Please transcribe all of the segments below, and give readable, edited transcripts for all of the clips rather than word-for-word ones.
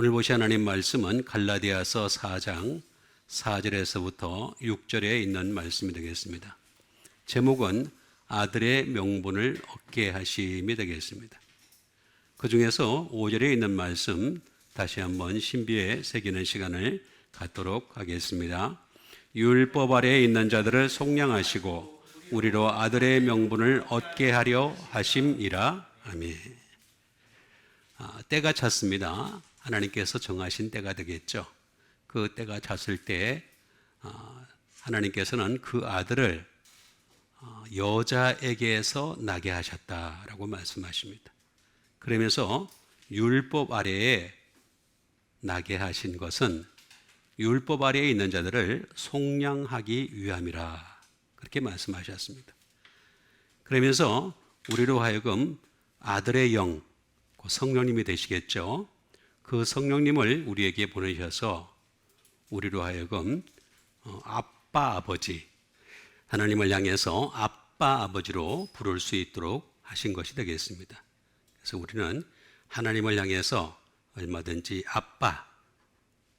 오늘 보실 하나님 말씀은 갈라디아서 4장 4절에서부터 6절에 있는 말씀이 되겠습니다. 제목은 아들의 명분을 얻게 하심이 되겠습니다. 그 중에서 5절에 있는 말씀 다시 한번 신비에 새기는 시간을 갖도록 하겠습니다. 율법 아래에 있는 자들을 속량하시고 우리로 아들의 명분을 얻게 하려 하심이라. 아멘. 때가 찼습니다. 하나님께서 정하신 때가 되겠죠. 그 때가 찼을 때 하나님께서는 그 아들을 여자에게서 나게 하셨다라고 말씀하십니다. 그러면서 율법 아래에 나게 하신 것은 율법 아래에 있는 자들을 속량하기 위함이라, 그렇게 말씀하셨습니다. 그러면서 우리로 하여금 아들의 영, 성령님이 되시겠죠. 그 성령님을 우리에게 보내셔서 우리로 하여금 아빠 아버지, 하나님을 향해서 아빠 아버지로 부를 수 있도록 하신 것이 되겠습니다. 그래서 우리는 하나님을 향해서 얼마든지 아빠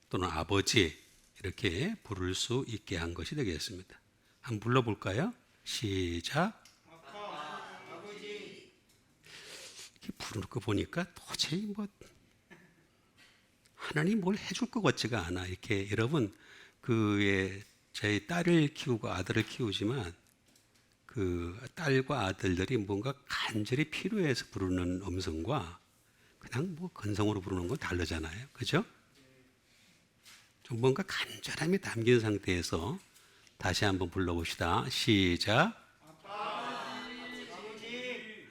또는 아버지 이렇게 부를 수 있게 한 것이 되겠습니다. 한번 불러볼까요? 시작. 아빠, 아버지. 이렇게 부르는 거 보니까 도저히 하나님 뭘 해줄 것 같지가 않아. 이렇게 여러분 저희 딸을 키우고 아들을 키우지만 그 딸과 아들들이 뭔가 간절히 필요해서 부르는 음성과 그냥 건성으로 부르는 건 다르잖아요. 그죠? 좀 뭔가 간절함이 담긴 상태에서 다시 한번 불러봅시다. 시작. 아빠, 아버지.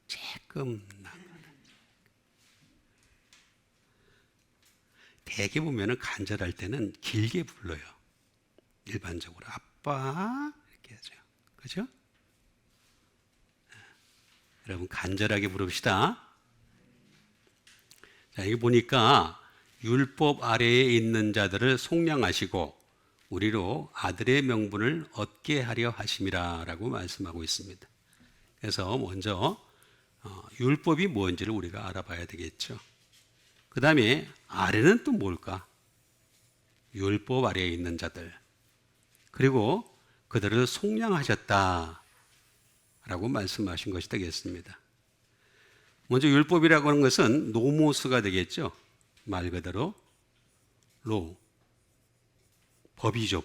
조금 대개 보면은 간절할 때는 길게 불러요. 일반적으로 아빠 이렇게 하죠. 그죠? 여러분 간절하게 부릅시다. 자, 여기 보니까 율법 아래에 있는 자들을 속량하시고 우리로 아들의 명분을 얻게 하려 하심이라라고 말씀하고 있습니다. 그래서 먼저 율법이 뭔지를 우리가 알아봐야 되겠죠. 그 다음에 아래는 또 뭘까? 율법 아래에 있는 자들, 그리고 그들을 속량하셨다라고 말씀하신 것이 되겠습니다. 먼저 율법이라고 하는 것은 노모스가 되겠죠. 말 그대로 로, 법이죠.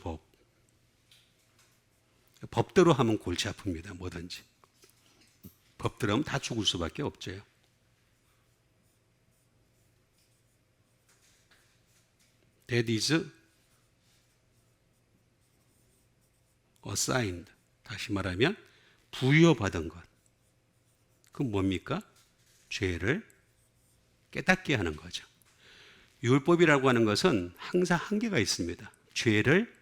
법대로 하면 골치 아픕니다. 뭐든지 법대로 하면 다 죽을 수밖에 없죠. That is assigned. 다시 말하면 부여받은 것. 그건 뭡니까? 죄를 깨닫게 하는 거죠. 율법이라고 하는 것은 항상 한계가 있습니다. 죄를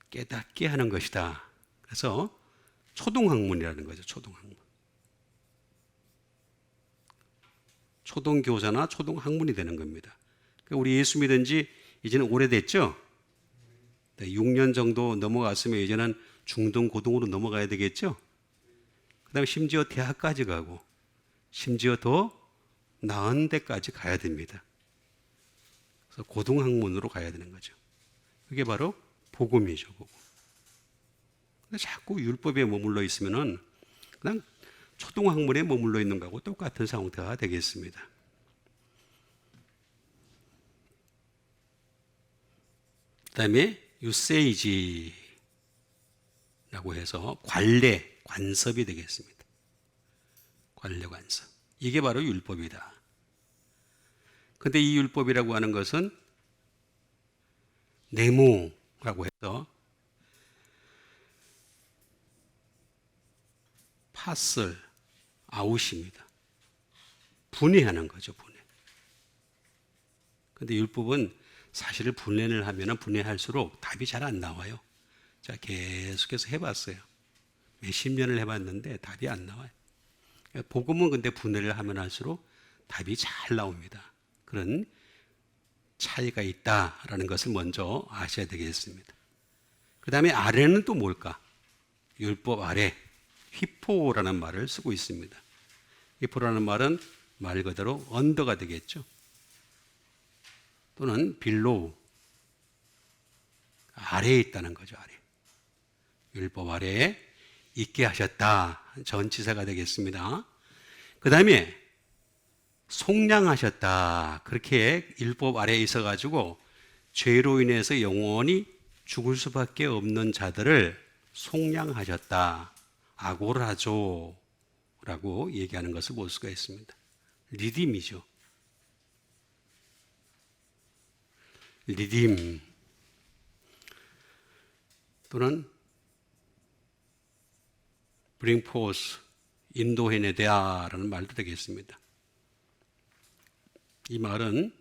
깨닫게 하는 것이다. 그래서 초등학문이라는 거죠. 초등학문. 초등교사나 초등학문이 되는 겁니다. 우리 예수 믿은 지 이제는 오래됐죠? 6년 정도 넘어갔으면 이제는 중등, 고등으로 넘어가야 되겠죠? 그 다음에 심지어 대학까지 가고 심지어 더 나은 데까지 가야 됩니다. 그래서 고등학문으로 가야 되는 거죠. 그게 바로 복음이죠. 복음. 근데 자꾸 율법에 머물러 있으면은 그냥 초등학문에 머물러 있는 거하고 똑같은 상태가 되겠습니다. 그 다음에 유세이지라고 해서 관례, 관습이 되겠습니다. 관례, 관습. 이게 바로 율법이다. 그런데 이 율법이라고 하는 것은 네모라고 해서 파슬, 아웃입니다. 분해하는 거죠, 분해. 그런데 율법은 사실을 분해를 하면 분해할수록 답이 잘 안 나와요. 자, 계속해서 해봤어요. 몇십 년을 해봤는데 답이 안 나와요. 복음은 근데 분해를 하면 할수록 답이 잘 나옵니다. 그런 차이가 있다라는 것을 먼저 아셔야 되겠습니다. 그 다음에 아래는 또 뭘까? 율법 아래, 휘포라는 말을 쓰고 있습니다. 휘포라는 말은 말 그대로 언더가 되겠죠. 또는 빌로우, 아래에 있다는 거죠. 아래. 율법 아래에 있게 하셨다. 전치사가 되겠습니다. 그 다음에 속량하셨다. 그렇게 율법 아래에 있어가지고 죄로 인해서 영원히 죽을 수밖에 없는 자들을 속량하셨다. 아고라조 라고 얘기하는 것을 볼 수가 있습니다. 리딤이죠. 리딤 또는 bring forth, 인도해내다라는 말도 되겠습니다. 이 말은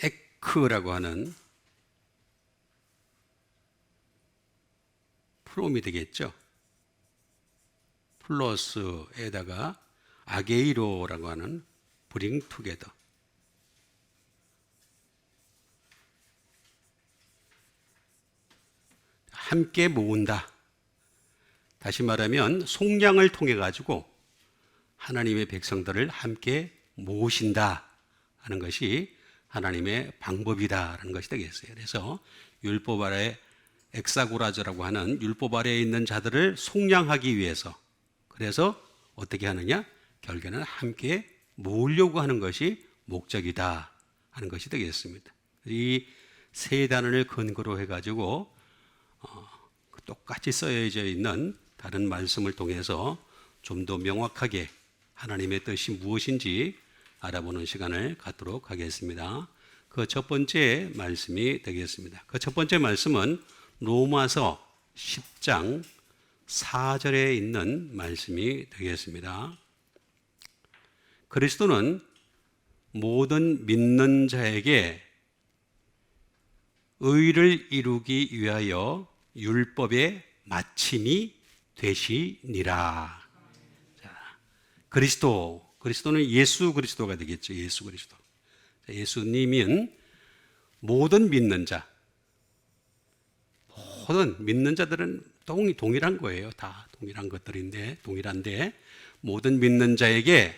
에크라고 하는 프롬이 되겠죠. 플러스에다가 아게이로라고 하는 bring together. 함께 모은다. 다시 말하면 속량을 통해 가지고 하나님의 백성들을 함께 모으신다 하는 것이 하나님의 방법이다라는 것이 되겠어요. 그래서 율법 아래 엑사고라즈라고 하는 율법 아래에 있는 자들을 속량하기 위해서, 그래서 어떻게 하느냐? 결국에는 함께 모으려고 하는 것이 목적이다 하는 것이 되겠습니다. 이 세 단어를 근거로 해가지고 똑같이 써져 있는 다른 말씀을 통해서 좀 더 명확하게 하나님의 뜻이 무엇인지 알아보는 시간을 갖도록 하겠습니다. 그 첫 번째 말씀이 되겠습니다. 그 첫 번째 말씀은 로마서 10장 4절에 있는 말씀이 되겠습니다. 그리스도는 모든 믿는 자에게 의를 이루기 위하여 율법의 마침이 되시니라. 자, 그리스도는 예수 그리스도가 되겠죠. 예수 그리스도. 예수님은 모든 믿는 자, 모든 믿는 자들은 동일한 거예요. 다 동일한 것들인데, 동일한데 모든 믿는 자에게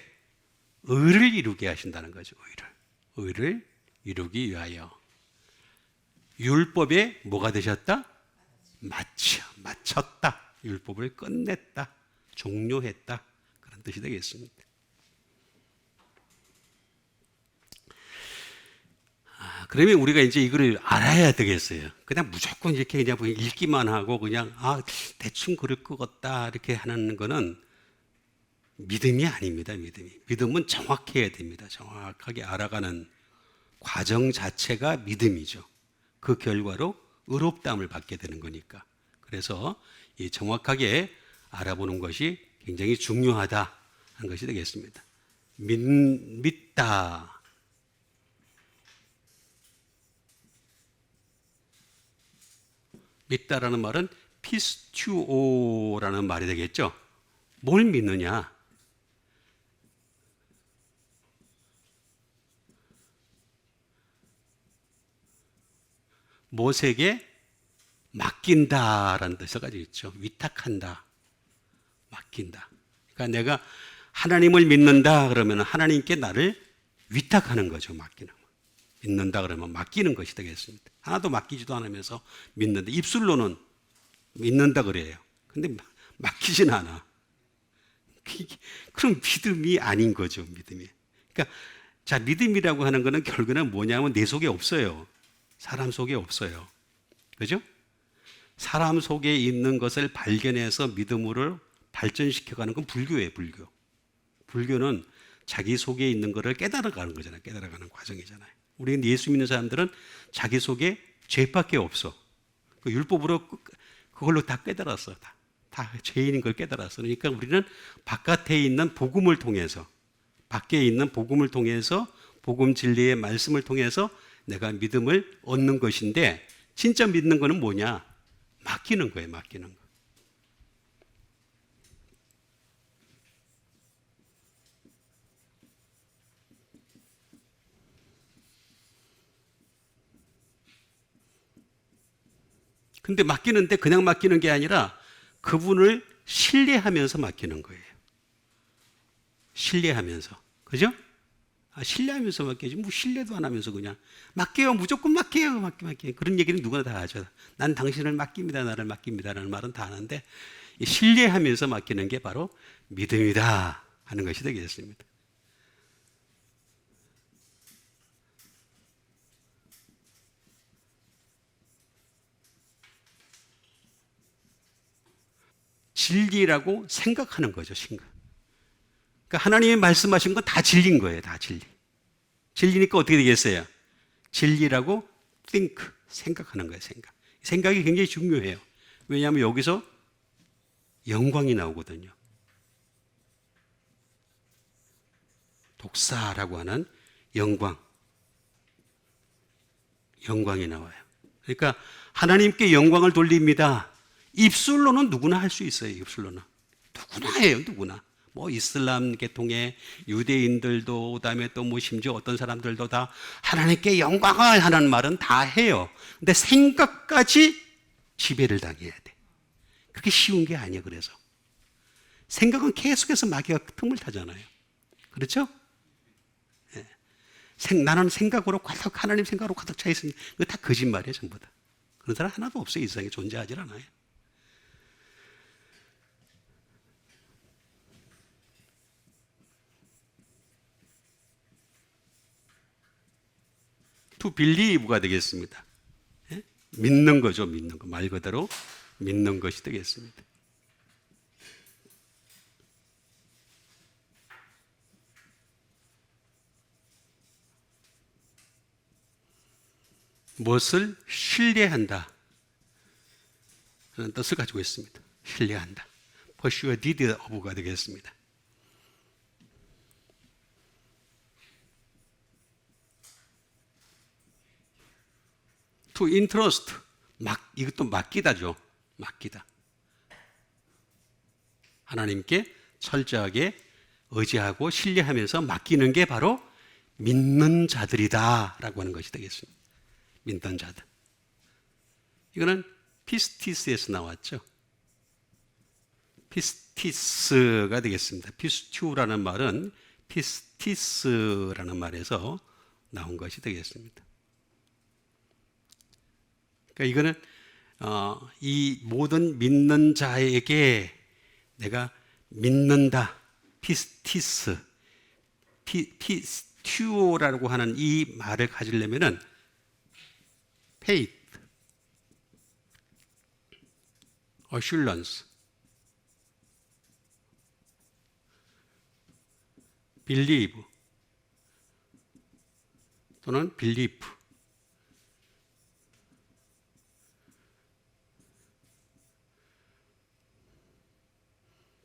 의를 이루게 하신다는 거죠. 의를 이루기 위하여 율법에 뭐가 되셨다? 마쳤다. 율법을 끝냈다. 종료했다. 그런 뜻이 되겠습니다. 그러면 우리가 이제 이거를 알아야 되겠어요. 그냥 무조건 이렇게 그냥 읽기만 하고 그냥 대충 그럴 것 같다 이렇게 하는 거는 믿음이 아닙니다. 믿음은 정확해야 됩니다. 정확하게 알아가는 과정 자체가 믿음이죠. 그 결과로 의롭다함을 받게 되는 거니까. 그래서 이 정확하게 알아보는 것이 굉장히 중요하다 하는 것이 되겠습니다. 믿다. 믿다라는 말은 피스튜오라는 말이 되겠죠. 뭘 믿느냐? 모세에게 맡긴다라는 뜻이 가지고 있죠. 위탁한다, 맡긴다. 그러니까 내가 하나님을 믿는다 그러면 하나님께 나를 위탁하는 거죠. 맡기는 거. 믿는다 그러면 맡기는 것이 되겠습니다. 하나도 맡기지도 않으면서 믿는다. 입술로는 믿는다 그래요. 근데 맡기진 않아. 그럼 믿음이 아닌 거죠. 믿음이. 그러니까 자, 믿음이라고 하는 거는 결국에는 뭐냐면 내 속에 없어요. 사람 속에 없어요. 그죠? 사람 속에 있는 것을 발견해서 믿음으로 발전시켜가는 건 불교예요. 불교는 자기 속에 있는 것을 깨달아가는 거잖아요. 깨달아가는 과정이잖아요. 우리 예수 믿는 사람들은 자기 속에 죄밖에 없어. 그 율법으로 그걸로 다 깨달았어. 다 죄인인 걸 깨달았어. 그러니까 우리는 바깥에 있는 복음을 통해서, 밖에 있는 복음을 통해서, 복음 진리의 말씀을 통해서 내가 믿음을 얻는 것인데, 진짜 믿는 거는 뭐냐? 맡기는 거예요. 맡기는 거. 근데 맡기는데 그냥 맡기는 게 아니라 그분을 신뢰하면서 맡기는 거예요. 신뢰하면서. 그죠? 신뢰하면서 맡겨야지. 뭐 신뢰도 안 하면서 그냥 맡겨요. 무조건 맡겨요. 맡겨요. 그런 얘기는 누구나 다 하죠. 난 당신을 맡깁니다. 나를 맡깁니다. 라는 말은 다 하는데 이 신뢰하면서 맡기는 게 바로 믿음이다 하는 것이 되겠습니다. 진리라고 생각하는 거죠. 생각. 그러니까 하나님이 말씀하신 건 다 진리인 거예요. 다 진리. 진리니까 어떻게 되겠어요? 진리라고 think, 생각하는 거예요. 생각. 생각이 굉장히 중요해요. 왜냐하면 여기서 영광이 나오거든요. 독사라고 하는 영광이 나와요. 그러니까 하나님께 영광을 돌립니다. 입술로는 누구나 할 수 있어요. 입술로는 누구나 해요. 누구나. 뭐 이슬람 계통의 유대인들도 그다음에 또 뭐 심지어 어떤 사람들도 다 하나님께 영광을 하는 말은 다 해요. 근데 생각까지 지배를 당해야 돼. 그게 쉬운 게 아니에요. 그래서 생각은 계속해서 마귀가 틈을 타잖아요. 그렇죠? 네. 나는 생각으로 가득 하나님 생각으로 가득 차 있으니 그거 다 거짓말이에요. 전부 다. 그런 사람 하나도 없어요. 이 세상에 존재하지 않아요. to believe가 되겠습니다. 예? 믿는 거죠. 믿는 거. 말 그대로 믿는 것이 되겠습니다. 무엇을 신뢰한다 하는 뜻을 가지고 있습니다. 신뢰한다. persuaded of가 되겠습니다. to entrust, 이것도 맡기다죠. 맡기다. 하나님께 철저하게 의지하고 신뢰하면서 맡기는 게 바로 믿는 자들이다 라고 하는 것이 되겠습니다. 믿는 자들. 이거는 피스티스에서 나왔죠. 피스티스가 되겠습니다. 피스튜라는 말은 피스티스라는 말에서 나온 것이 되겠습니다. 그러니까 이거는 이 모든 믿는 자에게 내가 믿는다. 피스티스, 피스튜라고 하는 이 말을 가지려면은 faith, assurance, believe 또는 belief,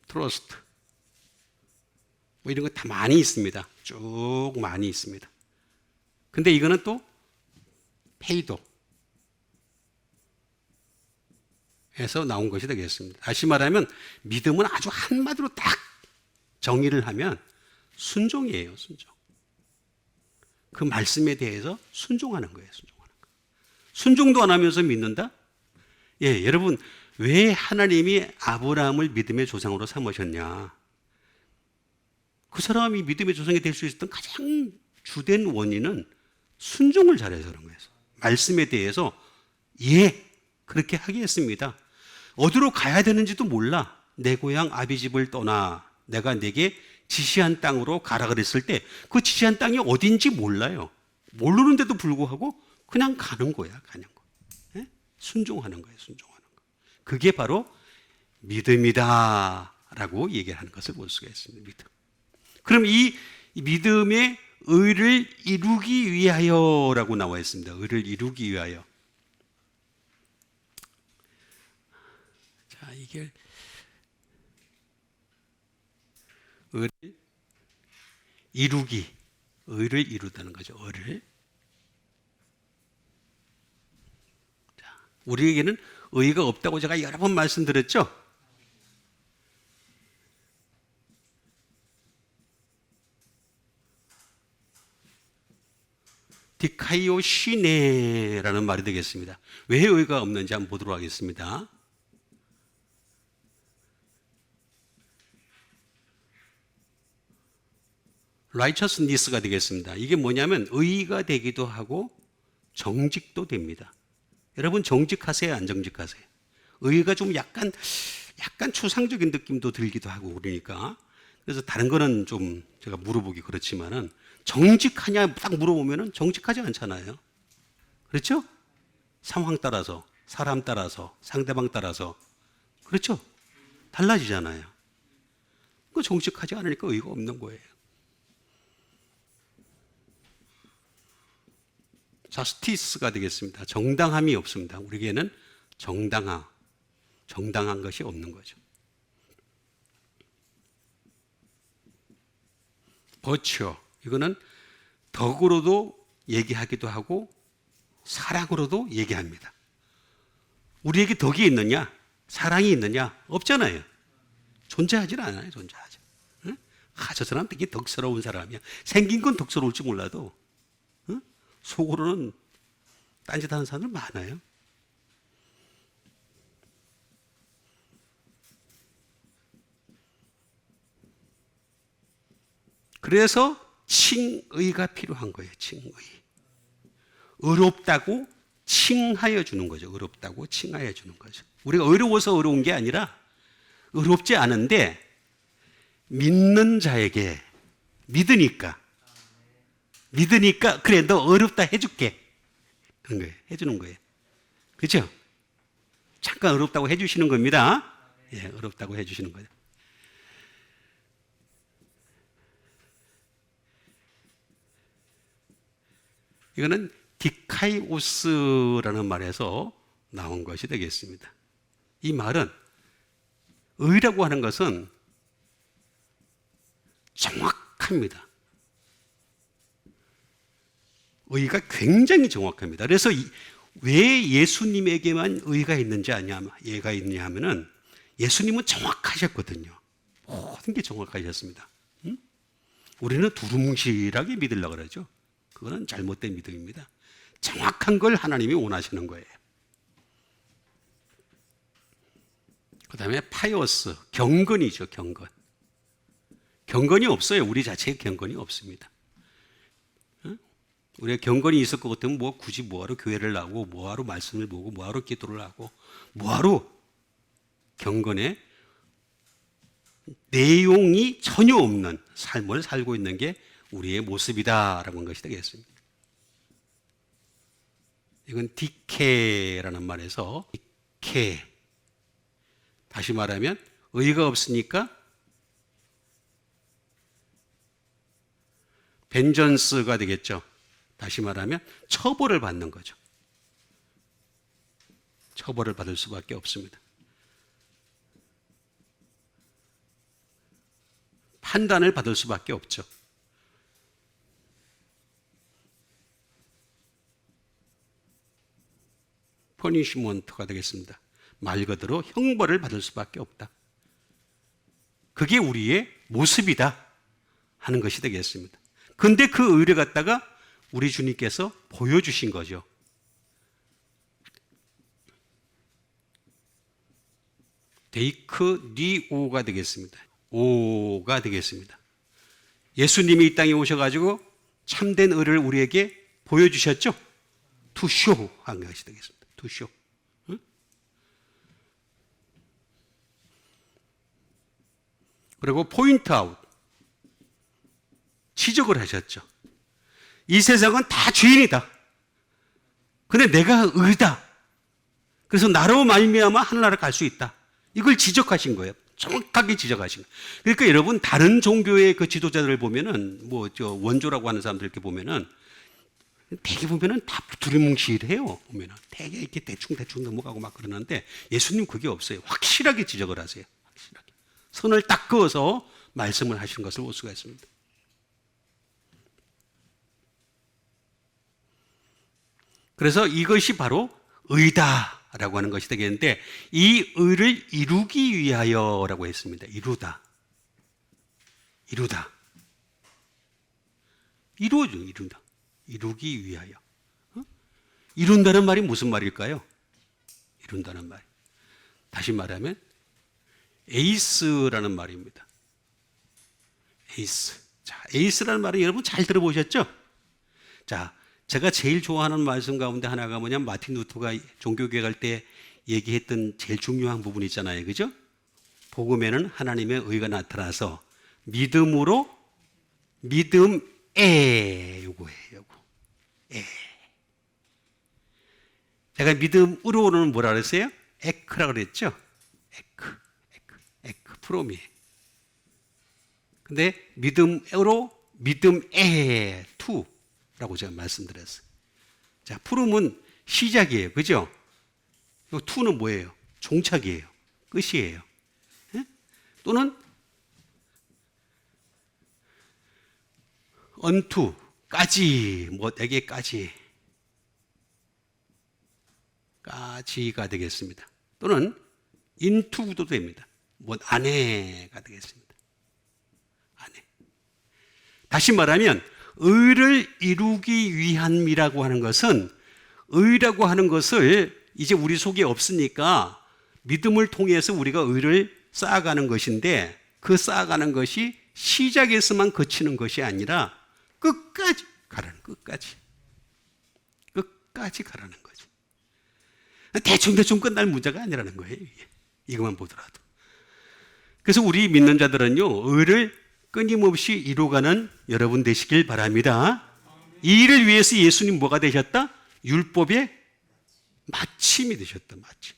trust 뭐 이런 거 다 많이 있습니다. 쭉 많이 있습니다. 근데 이거는 또 페이도 에서 나온 것이 되겠습니다. 다시 말하면 믿음은 아주 한마디로 딱 정의를 하면 순종이에요. 순종. 그 말씀에 대해서 순종하는 거예요. 순종하는 거. 순종도 안 하면서 믿는다? 예, 여러분 왜 하나님이 아브라함을 믿음의 조상으로 삼으셨냐? 그 사람이 믿음의 조상이 될 수 있었던 가장 주된 원인은 순종을 잘해서 그런 거예요. 말씀에 대해서 예, 그렇게 하겠습니다. 어디로 가야 되는지도 몰라. 내 고향 아비집을 떠나 내가 내게 지시한 땅으로 가라 그랬을 때 그 지시한 땅이 어딘지 몰라요. 모르는데도 불구하고 그냥 가는 거야. 가는 거. 예? 순종하는 거예요. 순종하는 거. 그게 바로 믿음이다라고 얘기하는 것을 볼 수가 있습니다. 믿음. 그럼 이 믿음의 의를 이루기 위하여라고 나와 있습니다. 의를 이루기 위하여. 자, 이게 의를 이루기, 의를 이루다는 거죠. 의를. 자, 우리에게는 의가 없다고 제가 여러 번 말씀드렸죠. 디카이오시네라는 말이 되겠습니다. 왜 의가 없는지 한번 보도록 하겠습니다. righteousness가 되겠습니다. 이게 뭐냐면 의가 되기도 하고 정직도 됩니다. 여러분 정직하세요, 안 정직하세요? 의가 좀 약간 추상적인 느낌도 들기도 하고 그러니까, 그래서 다른 거는 좀 제가 물어보기 그렇지만은 정직하냐 딱 물어보면은 정직하지 않잖아요. 그렇죠? 상황 따라서, 사람 따라서, 상대방 따라서, 그렇죠? 달라지잖아요. 그 정직하지 않으니까 의가 없는 거예요. 자스티스가 되겠습니다. 정당함이 없습니다. 우리에게는 정당한 것이 없는 거죠. 버추어, 이거는 덕으로도 얘기하기도 하고 사랑으로도 얘기합니다. 우리에게 덕이 있느냐, 사랑이 있느냐? 없잖아요. 존재하지 않아요. 존재하지. 응? 저 사람 되게 덕스러운 사람이야. 생긴 건 덕스러울지 몰라도 응? 속으로는 딴짓하는 사람들 많아요. 그래서 칭의가 필요한 거예요. 칭의. 의롭다고 칭하여 주는 거죠. 의롭다고 칭하여 주는 거죠. 우리가 어려워서 어려운 게 아니라 의롭지 않은데 믿는 자에게 믿으니까 그래 너 어렵다 해줄게 그런 거예요. 해주는 거예요. 그렇죠? 잠깐 어렵다고 해주시는 겁니다. 예, 어렵다고 해주시는 거예요. 이거는 디카이오스라는 말에서 나온 것이 되겠습니다. 이 말은 의라고 하는 것은 정확합니다. 의가 굉장히 정확합니다. 그래서 왜 예수님에게만 의가 있는지 예가 있냐 하면은 예수님은 정확하셨거든요. 모든 게 정확하셨습니다. 응? 우리는 두루뭉실하게 믿으려고 그러죠. 그거는 잘못된 믿음입니다. 정확한 걸 하나님이 원하시는 거예요. 그 다음에 파이어스, 경건이죠. 경건이 없어요. 우리 자체에 경건이 없습니다. 우리가 경건이 있을 것 같으면 굳이 뭐하러 교회를 나오고 뭐하러 말씀을 보고 뭐하러 기도를 하고 뭐하러 경건에 내용이 전혀 없는 삶을 살고 있는 게 우리의 모습이다라고 하는 것이 되겠습니다. 이건 디케라는 말에서 디케, 다시 말하면 의가 없으니까 벤전스가 되겠죠. 다시 말하면 처벌을 받는 거죠. 처벌을 받을 수밖에 없습니다. 판단을 받을 수밖에 없죠. 퍼니시먼트가 되겠습니다. 말 그대로 형벌을 받을 수밖에 없다. 그게 우리의 모습이다 하는 것이 되겠습니다. 근데 그 의를 갖다가 우리 주님께서 보여주신 거죠. 데이크 니오가 되겠습니다. 오가 되겠습니다. 예수님이 이 땅에 오셔가지고 참된 의를 우리에게 보여주셨죠. 투쇼 한 것이 되겠습니다. 투쇼. 응? 그리고 포인트 아웃, 지적을 하셨죠. 이 세상은 다 죄인이다. 근데 내가 의다. 그래서 나로 말미암아 하늘나라 갈 수 있다. 이걸 지적하신 거예요. 정확하게 지적하신 거예요. 그러니까 여러분 다른 종교의 그 지도자들을 보면은 원조라고 하는 사람들 이렇게 보면은 되게 보면은 다 두리뭉실해요. 보면은 되게 이렇게 대충 넘어가고 막 그러는데 예수님 그게 없어요. 확실하게 지적을 하세요. 확실하게 선을 딱 그어서 말씀을 하시는 것을 볼 수가 있습니다. 그래서 이것이 바로 의다라고 하는 것이 되겠는데 이 의를 이루기 위하여라고 했습니다. 이루다. 이루기 위하여. 이룬다는 말이 무슨 말일까요? 이룬다는 말. 다시 말하면 에이스라는 말입니다. 에이스. 자, 에이스라는 말은 여러분 잘 들어보셨죠? 자, 제가 제일 좋아하는 말씀 가운데 하나가 뭐냐면 마틴 루터가 종교개혁 할 때 얘기했던 제일 중요한 부분 있잖아요. 그죠? 복음에는 하나님의 의가 나타나서 믿음으로 믿음에 요거예요. 요거. 에. 제가 믿음으로는 뭐라 그랬어요? 에크라고 그랬죠? 에크, 프롬이. 근데 믿음으로 믿음에 투라고 제가 말씀드렸어요. 자, 프롬은 시작이에요. 그죠? 투는 뭐예요? 종착이에요. 끝이에요. 예? 또는 언투까지, 뭐에게까지 까지가 되겠습니다. 또는 인투도 됩니다. 뭐 안에가 되겠습니다. 안에. 다시 말하면 의를 이루기 위함이라고 하는 것은 의라고 하는 것을 이제 우리 속에 없으니까 믿음을 통해서 우리가 의를 쌓아가는 것인데 그 쌓아가는 것이 시작에서만 그치는 것이 아니라 끝까지 가라는 끝까지 가라는 거지. 대충 끝날 문제가 아니라는 거예요. 이것만 보더라도. 그래서 우리 믿는 자들은요, 의를 끊임없이 이루어가는 여러분 되시길 바랍니다. 이 일을 위해서 예수님 뭐가 되셨다? 율법의 마침이 되셨다. 마침.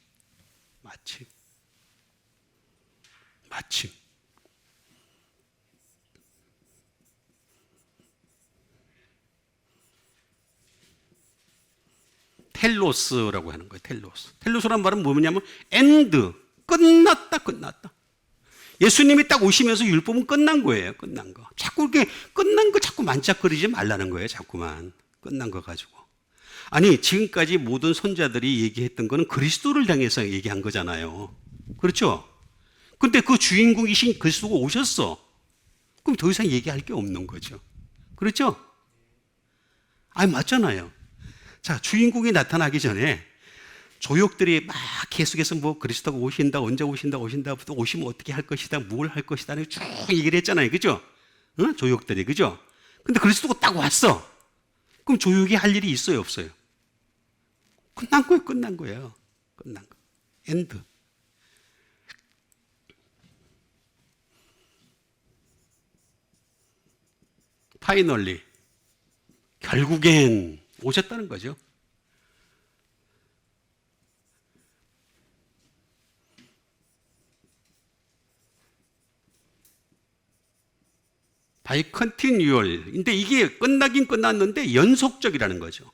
텔로스라고 하는 거예요. 텔로스라는 말은 뭐냐면 엔드, 끝났다. 예수님이 딱 오시면서 율법은 끝난 거예요. 끝난 거. 자꾸 이렇게 끝난 거 자꾸 만짝거리지 말라는 거예요. 자꾸만 끝난 거 가지고. 아니, 지금까지 모든 선자들이 얘기했던 거는 그리스도를 향해서 얘기한 거잖아요. 그렇죠? 근데 그 주인공이신 그리스도가 오셨어. 그럼 더 이상 얘기할 게 없는 거죠. 그렇죠? 아니, 맞잖아요. 자, 주인공이 나타나기 전에 조역들이 막 계속해서 뭐 그리스도가 오신다, 언제 오신다, 또 오시면 어떻게 할 것이다, 뭘 할 것이다, 쭉 얘기를 했잖아요. 그죠? 응? 조역들이, 그죠? 근데 그리스도가 딱 왔어. 그럼 조역이 할 일이 있어요, 없어요? 끝난 거예요. 엔드. 파이널리. 결국엔 오셨다는 거죠. by continual. 근데 이게 끝나긴 끝났는데 연속적이라는 거죠.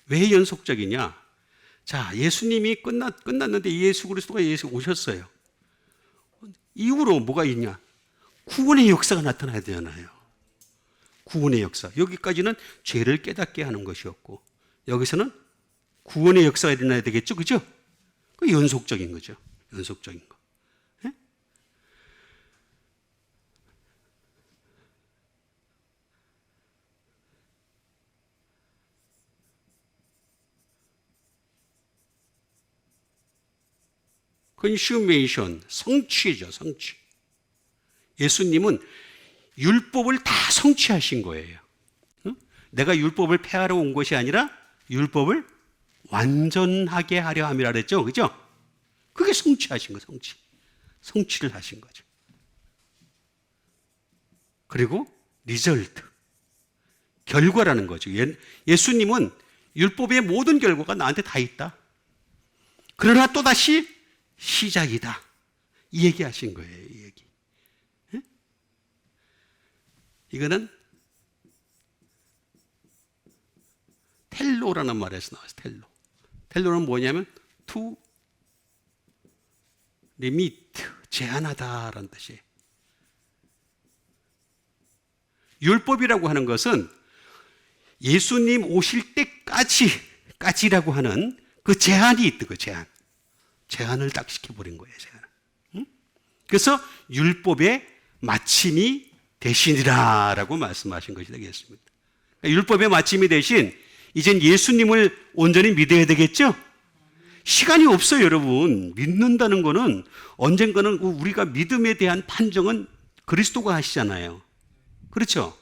왜 연속적이냐? 자, 예수님이 끝났는데 예수 그리스도가 오셨어요. 이후로 뭐가 있냐? 구원의 역사가 나타나야 되잖아요. 구원의 역사. 여기까지는 죄를 깨닫게 하는 것이었고, 여기서는 구원의 역사가 일어나야 되겠죠? 그죠? 그 연속적인 거죠. 연속적인 거. 예? consummation, 성취죠, 성취. 예수님은 율법을 다 성취하신 거예요. 내가 율법을 폐하러 온 것이 아니라 율법을 완전하게 하려 함이라 그랬죠. 그죠? 그게 성취하신 거예요. 성취를 하신 거죠. 그리고 리절트, 결과라는 거죠. 예수님은 율법의 모든 결과가 나한테 다 있다. 그러나 또다시 시작이다. 이 얘기하신 거예요. 이 얘기. 이거는 텔로라는 말에서 나왔어요. 텔로는 뭐냐면 to limit, 제한하다라는 뜻이에요. 율법이라고 하는 것은 예수님 오실 때까지라고 하는 그 제한이 있다. 그 제한을 딱 시켜버린 거예요. 그래서 율법의 마침이 대신이라라고 말씀하신 것이 되겠습니다. 그러니까 율법의 마침이 대신 이젠 예수님을 온전히 믿어야 되겠죠? 시간이 없어요, 여러분. 믿는다는 거는 언젠가는 우리가 믿음에 대한 판정은 그리스도가 하시잖아요. 그렇죠?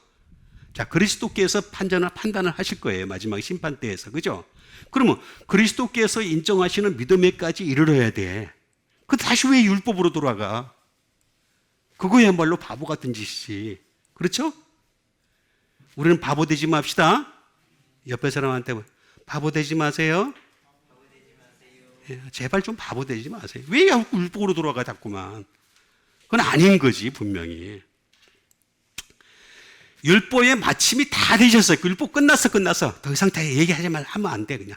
자, 그리스도께서 판단을 하실 거예요. 마지막 심판 때에서. 그죠? 그러면 그리스도께서 인정하시는 믿음에까지 이르러야 돼. 그 다시 왜 율법으로 돌아가? 그거야말로 바보 같은 짓이지. 그렇죠? 우리는 바보 되지 맙시다. 옆에 사람한테 바보 되지 마세요. 제발 좀 바보 되지 마세요. 왜 율법으로 돌아가 자꾸만. 그건 아닌 거지 분명히. 율법의 마침이 다 되셨어요. 율법 끝났어. 더 이상 다 얘기하지 말 하면 안 돼 그냥.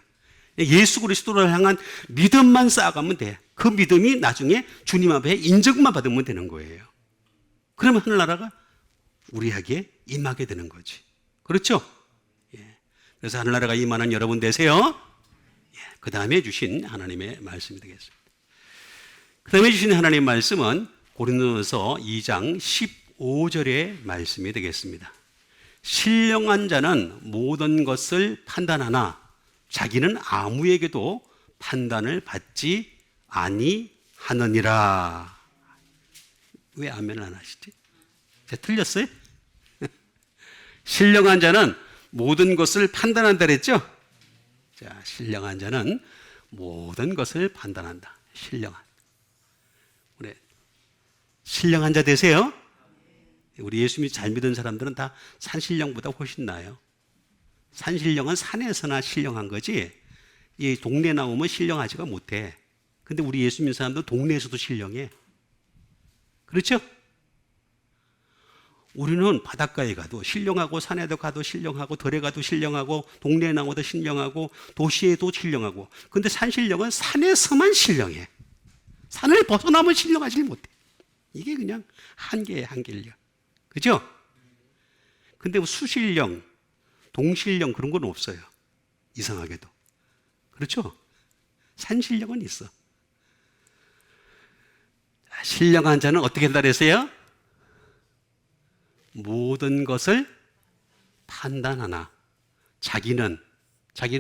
예수 그리스도를 향한 믿음만 쌓아가면 돼. 그 믿음이 나중에 주님 앞에 인정만 받으면 되는 거예요. 그러면 하늘나라가 우리에게 임하게 되는 거지. 그렇죠? 예. 그래서 하늘나라가 임하는 여러분 되세요. 예. 그 다음에 주신 하나님의 말씀이 되겠습니다. 그 다음에 주신 하나님의 말씀은 고린도서 2장 15절의 말씀이 되겠습니다. 신령한 자는 모든 것을 판단하나 자기는 아무에게도 판단을 받지 아니하느니라. 왜 아멘을 안 하시지? 제가 틀렸어요? 신령한 자는 모든 것을 판단한다 그랬죠? 자, 신령한 자는 모든 것을 판단한다. 신령한 자 되세요. 우리 예수님 잘 믿은 사람들은 다 산신령보다 훨씬 나아요. 산신령은 산에서나 신령한 거지, 이 동네 나오면 신령하지가 못해. 근데 우리 예수 믿는 사람들 동네에서도 신령해. 그렇죠? 우리는 바닷가에 가도 신령하고, 산에도 가도 신령하고, 들에 가도 신령하고, 동네에 나오도 신령하고, 도시에도 신령하고. 근데 산신령은 산에서만 신령해. 산을 벗어나면 신령하지 못해. 이게 그냥 한계예요, 한계려. 그죠? 근데 뭐 수신령, 동신령 그런 건 없어요. 이상하게도. 그렇죠? 산신령은 있어. 신령한 자는 어떻게 한다 그랬어요? 모든 것을 판단하나. 자기는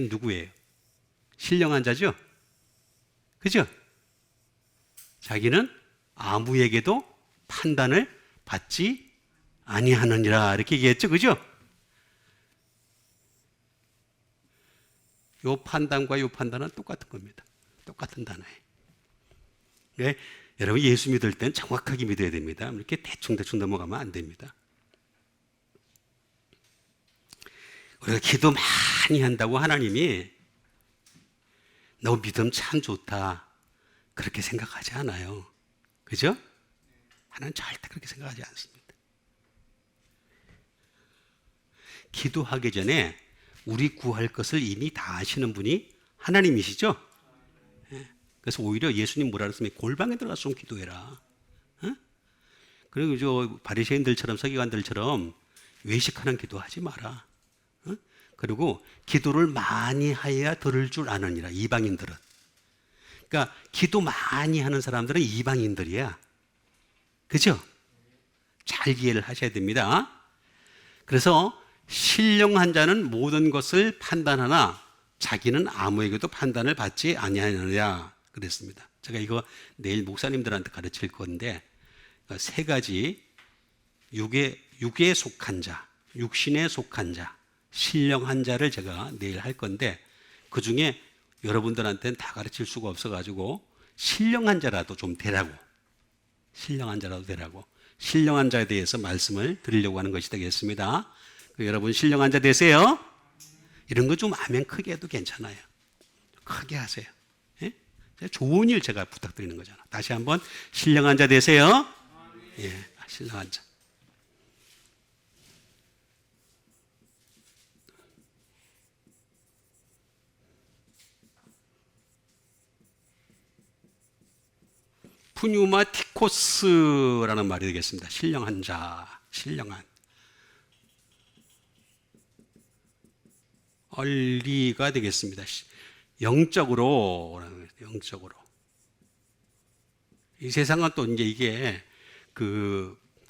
누구예요? 신령한 자죠? 그죠? 자기는 아무에게도 판단을 받지 아니하느니라 이렇게 얘기했죠. 그죠? 요 판단과 요 판단은 똑같은 겁니다. 똑같은 단어예요. 네, 여러분 예수 믿을 땐 정확하게 믿어야 됩니다. 이렇게 대충 넘어가면 안 됩니다. 우리가 기도 많이 한다고 하나님이 너 믿음 참 좋다 그렇게 생각하지 않아요. 그죠? 하나님 절대 그렇게 생각하지 않습니다. 기도하기 전에 우리 구할 것을 이미 다 아시는 분이 하나님이시죠? 그래서 오히려 예수님 뭐라 그랬으면 골방에 들어가서 좀 기도해라. 그리고 저 바리새인들처럼 서기관들처럼 외식하는 기도하지 마라. 그리고 기도를 많이 하여야 들을 줄 아느니라. 이방인들은. 그러니까 기도 많이 하는 사람들은 이방인들이야. 그죠? 잘 이해를 하셔야 됩니다. 그래서 신령한 자는 모든 것을 판단하나 자기는 아무에게도 판단을 받지 아니하느냐 그랬습니다. 제가 이거 내일 목사님들한테 가르칠 건데, 세 가지 육에 속한 자, 육신에 속한 자, 신령한 자를 제가 내일 할 건데, 그 중에 여러분들한테는 다 가르칠 수가 없어가지고 신령한 자라도 좀 되라고, 신령한 자에 대해서 말씀을 드리려고 하는 것이 되겠습니다. 여러분 신령한 자 되세요. 이런 거 좀 아멘 크게 해도 괜찮아요. 크게 하세요. 예? 좋은 일 제가 부탁드리는 거잖아. 다시 한번 신령한 자 되세요. 예, 신령한 자. 푸뉴마티코스라는 말이 되겠습니다. 신령한 자, 신령한. 얼리가 되겠습니다. 영적으로. 이 세상은 또 이제 이게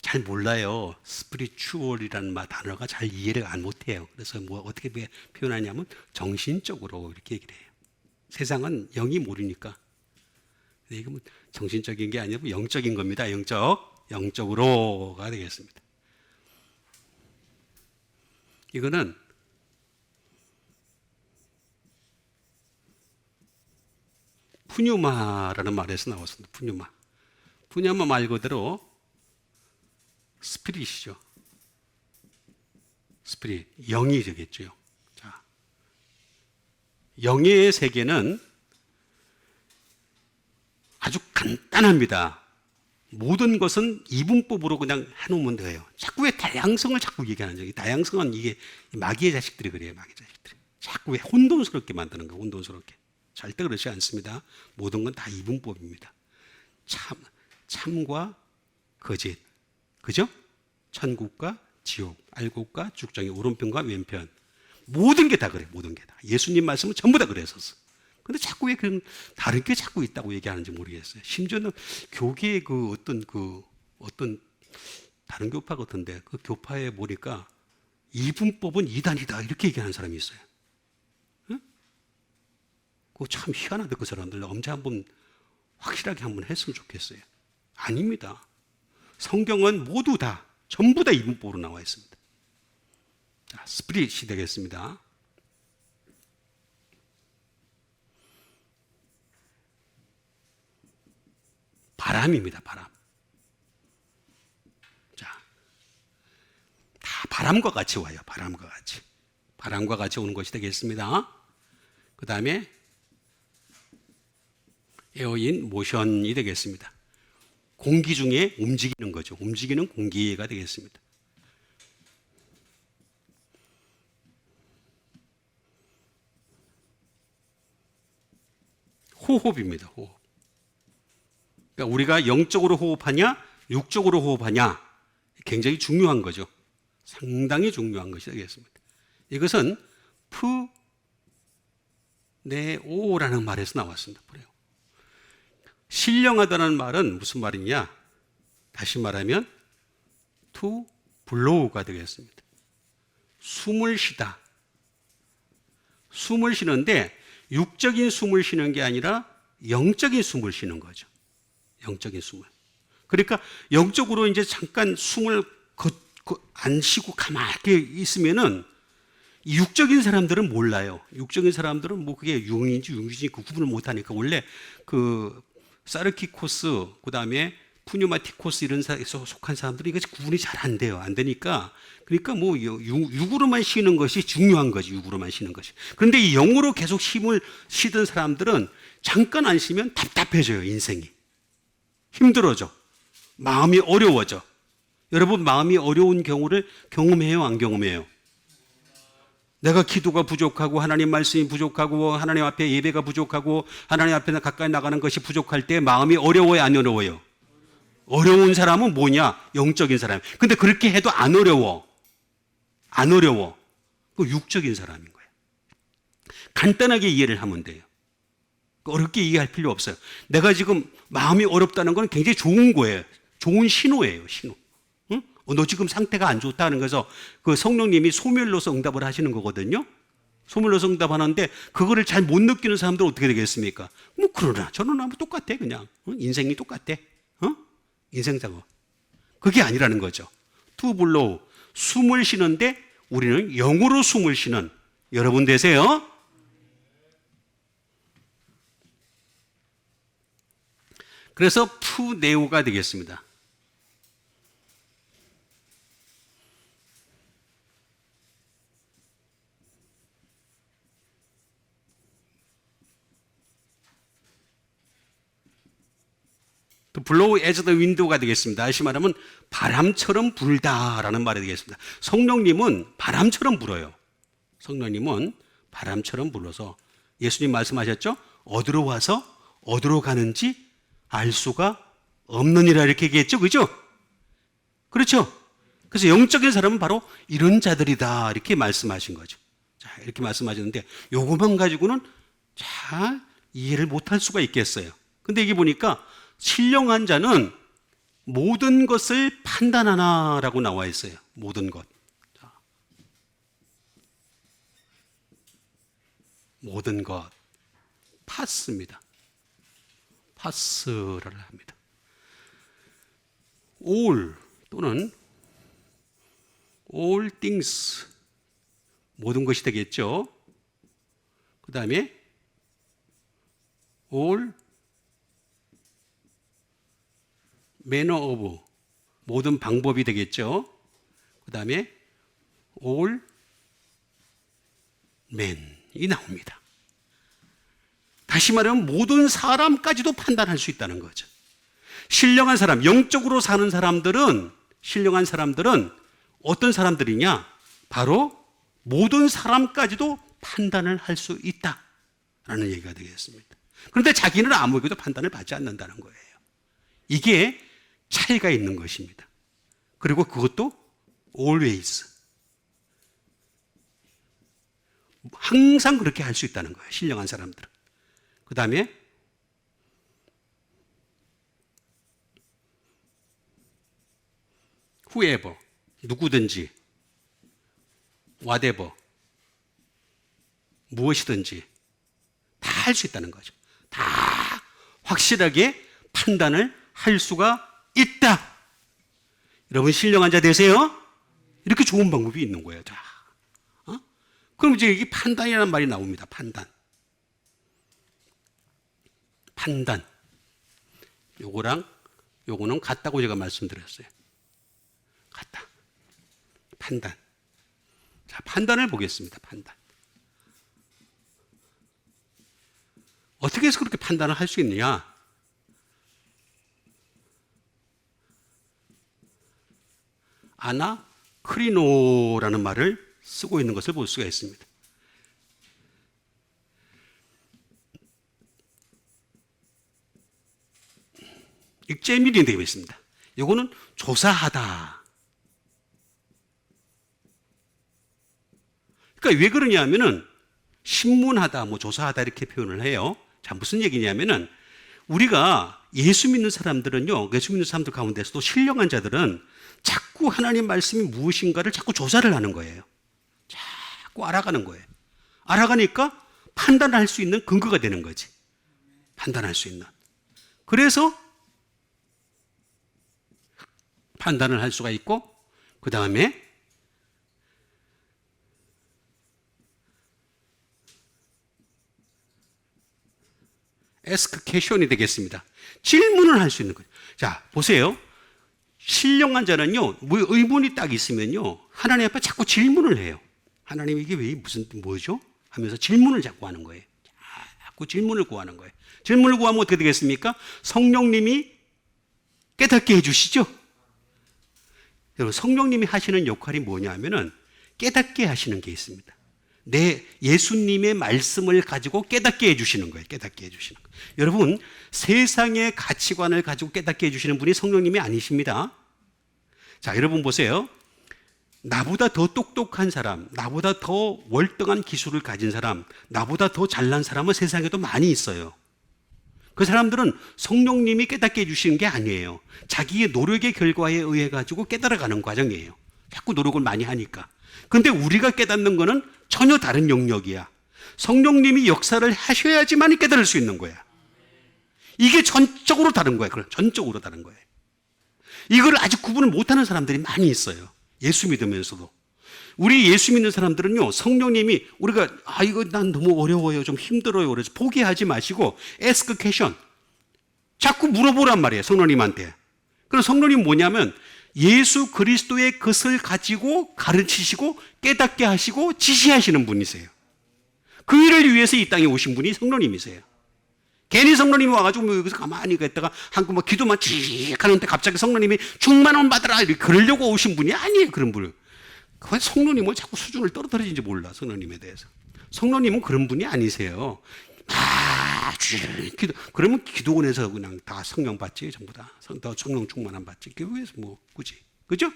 잘 몰라요. 스피리추얼이라는 단어가 잘 이해를 못해요. 그래서 뭐 어떻게 표현하냐면 정신적으로 이렇게 얘기를 해요. 세상은 영이 모르니까. 이게 뭐 정신적인 게 아니고 영적인 겁니다. 영적. 영적으로가 되겠습니다. 이거는 푸뉴마라는 말에서 나왔습니다. 푸뉴마. 푸뉴마 말 그대로 스피릿이죠. 스피릿, 영이 되겠죠. 자, 영의 세계는 아주 간단합니다. 모든 것은 이분법으로 그냥 해놓으면 돼요. 자꾸 왜 다양성을 자꾸 얘기하는 거예요. 다양성은 이게 마귀의 자식들이 그래요. 마귀의 자식들이. 자꾸 왜 혼돈스럽게 만드는 거예요. 혼돈스럽게. 절대 그렇지 않습니다. 모든 건 다 이분법입니다. 참과 거짓. 그죠? 천국과 지옥, 알곡과 죽정이, 오른편과 왼편. 모든 게 다 그래요. 모든 게 다. 예수님 말씀은 전부 다 그랬었어. 근데 자꾸 왜 그런 다른 게 자꾸 있다고 얘기하는지 모르겠어요. 심지어는 교계의 어떤 다른 교파 같은데 그 교파에 보니까 이분법은 이단이다 이렇게 얘기하는 사람이 있어요. 응? 그거 참 희한하다. 그 사람들 엄지 한번 확실하게 한번 했으면 좋겠어요. 아닙니다. 성경은 모두 다 전부 다 이분법으로 나와 있습니다. 자, 스피릿이 되겠습니다. 바람입니다. 바람. 자, 다 바람과 같이 와요. 바람과 같이. 바람과 같이 오는 것이 되겠습니다. 그 다음에 에어인 모션이 되겠습니다. 공기 중에 움직이는 거죠. 움직이는 공기가 되겠습니다. 호흡입니다. 호흡. 그러니까 우리가 영적으로 호흡하냐, 육적으로 호흡하냐, 굉장히 중요한 거죠. 상당히 중요한 것이 되겠습니다. 이것은 푸네오라는 말에서 나왔습니다. 그래요. 신령하다는 말은 무슨 말이냐? 다시 말하면 to blow가 되겠습니다. 숨을 쉬다. 숨을 쉬는데 육적인 숨을 쉬는 게 아니라 영적인 숨을 쉬는 거죠. 영적인 숨을. 그러니까 영적으로 이제 잠깐 숨을 안 쉬고 가만히 있으면은 육적인 사람들은 몰라요. 육적인 사람들은 뭐 그게 융인지 융인지 그 구분을 못 하니까 원래 그 사르키코스 그다음에 푸뉴마티코스 이런 속한 사람들이 이것이 구분이 잘 안 돼요. 안 되니까 그러니까 뭐 육으로만 쉬는 것이 중요한 거지. 육으로만 쉬는 것이. 그런데 이 영으로 계속 힘을 쉬던 사람들은 잠깐 안 쉬면 답답해져요. 인생이. 힘들어져. 마음이 어려워져. 여러분 마음이 어려운 경우를 경험해요? 안 경험해요? 내가 기도가 부족하고 하나님 말씀이 부족하고 하나님 앞에 예배가 부족하고 하나님 앞에 가까이 나가는 것이 부족할 때 마음이 어려워요? 안 어려워요? 어려운 사람은 뭐냐? 영적인 사람. 근데 그렇게 해도 안 어려워. 안 어려워. 그 육적인 사람인 거예요. 간단하게 이해를 하면 돼요. 어렵게 이해할 필요 없어요. 내가 지금 마음이 어렵다는 건 굉장히 좋은 거예요. 좋은 신호예요, 신호. 응? 너 지금 상태가 안 좋다는 거서 그 성령님이 소멸로서 응답을 하시는 거거든요. 소멸로서 응답하는데 그거를 잘 못 느끼는 사람들은 어떻게 되겠습니까? 뭐 그러나 저는 아무 똑같아 그냥. 인생이 똑같아. 인생 작업. 그게 아니라는 거죠. 투블로우. 숨을 쉬는데 우리는 영으로 숨을 쉬는 여러분 되세요. 그래서 푸네오가 되겠습니다. 또 blow as the wind가 되겠습니다. 다시 말하면 바람처럼 불다라는 말이 되겠습니다. 성령님은 바람처럼 불어요. 성령님은 바람처럼 불어서 예수님 말씀하셨죠? 어디로 와서 어디로 가는지 알 수가 없느니라 이렇게 얘기했죠. 그죠? 그렇죠? 그래서 영적인 사람은 바로 이런 자들이다 이렇게 말씀하신 거죠. 자, 이렇게 말씀하셨는데 요것만 가지고는 잘 이해를 못할 수가 있겠어요. 근데 이게 보니까 신령한 자는 모든 것을 판단하나라고 나와 있어요. 모든 것. 자, 모든 것. 파스입니다. 파스를 합니다. all 또는 all things 모든 것이 되겠죠. 그 다음에 all manner of 모든 방법이 되겠죠. 그 다음에 all men이 나옵니다. 다시 말하면 모든 사람까지도 판단할 수 있다는 거죠. 신령한 사람, 영적으로 사는 사람들은, 신령한 사람들은 어떤 사람들이냐? 바로 모든 사람까지도 판단을 할 수 있다라는 얘기가 되겠습니다. 그런데 자기는 아무에게도 판단을 받지 않는다는 거예요. 이게 차이가 있는 것입니다. 그리고 그것도 always. 항상 그렇게 할 수 있다는 거예요. 신령한 사람들은. 그 다음에 whoever, 누구든지, whatever, 무엇이든지 다 할 수 있다는 거죠. 다 확실하게 판단을 할 수가 있다. 여러분 신령한 자 되세요. 이렇게 좋은 방법이 있는 거예요. 자, 그럼 이제 이게 판단이라는 말이 나옵니다. 판단. 판단. 요거랑 요거는 같다고 제가 말씀드렸어요. 같다. 판단. 자, 판단을 보겠습니다. 판단. 어떻게 해서 그렇게 판단을 할 수 있느냐? 아나크리노라는 말을 쓰고 있는 것을 볼 수가 있습니다. 익제밀이 되어 있습니다. 이거는 조사하다. 그러니까 왜 그러냐면은 신문하다, 뭐 조사하다 이렇게 표현을 해요. 자, 무슨 얘기냐면은 우리가 예수 믿는 사람들은요, 예수 믿는 사람들 가운데서도 신령한 자들은 자꾸 하나님 말씀이 무엇인가를 자꾸 조사를 하는 거예요. 자꾸 알아가는 거예요. 알아가니까 판단할 수 있는 근거가 되는 거지. 판단할 수 있는. 그래서 판단을 할 수가 있고, 그 다음에 ask question이 되겠습니다. 질문을 할 수 있는 거예요. 자, 보세요. 신령한 자는요, 의문이 딱 있으면요, 하나님 앞에 자꾸 질문을 해요. 하나님 이게 왜 무슨 뭐죠? 하면서 질문을 자꾸 하는 거예요. 자꾸 질문을 구하는 거예요. 질문을 구하면 어떻게 되겠습니까? 성령님이 깨닫게 해주시죠. 여러분, 성령님이 하시는 역할이 뭐냐면은 깨닫게 하시는 게 있습니다. 내 예수님의 말씀을 가지고 깨닫게 해주시는 거예요. 깨닫게 해주시는 거예요. 여러분, 세상의 가치관을 가지고 깨닫게 해주시는 분이 성령님이 아니십니다. 자, 여러분 보세요. 나보다 더 똑똑한 사람, 나보다 더 월등한 기술을 가진 사람, 나보다 더 잘난 사람은 세상에도 많이 있어요. 그 사람들은 성령님이 깨닫게 해주시는 게 아니에요. 자기의 노력의 결과에 의해 가지고 깨달아가는 과정이에요. 자꾸 노력을 많이 하니까. 그런데 우리가 깨닫는 거는 전혀 다른 영역이야. 성령님이 역사를 하셔야지만 깨달을 수 있는 거야. 이게 전적으로 다른 거야. 그럼 전적으로 다른 거예요. 이걸 아직 구분을 못하는 사람들이 많이 있어요. 예수 믿으면서도. 우리 예수 믿는 사람들은요, 성령님이 우리가 이거 난 너무 어려워요, 좀 힘들어요, 그래서 포기하지 마시고 ask question, 자꾸 물어보란 말이에요, 성령님한테. 그럼 성령님 뭐냐면 예수 그리스도의 것을 가지고 가르치시고 깨닫게 하시고 지시하시는 분이세요. 그 일을 위해서 이 땅에 오신 분이 성령님이세요. 괜히 성령님이 와가지고 여기서 가만히 있다가 한국 기도만 칙 하는데 갑자기 성령님이 충만함 받으라 그러려고 오신 분이 아니에요. 그런 분을. 성령님은 자꾸 수준을 떨어뜨리는지 몰라. 성령님에 대해서. 성령님은 그런 분이 아니세요. 그러면 기도원에서 그냥 다 성령 받지, 전부 다. 성령 충만함 받지. 교회에서 뭐 굳이. 그죠?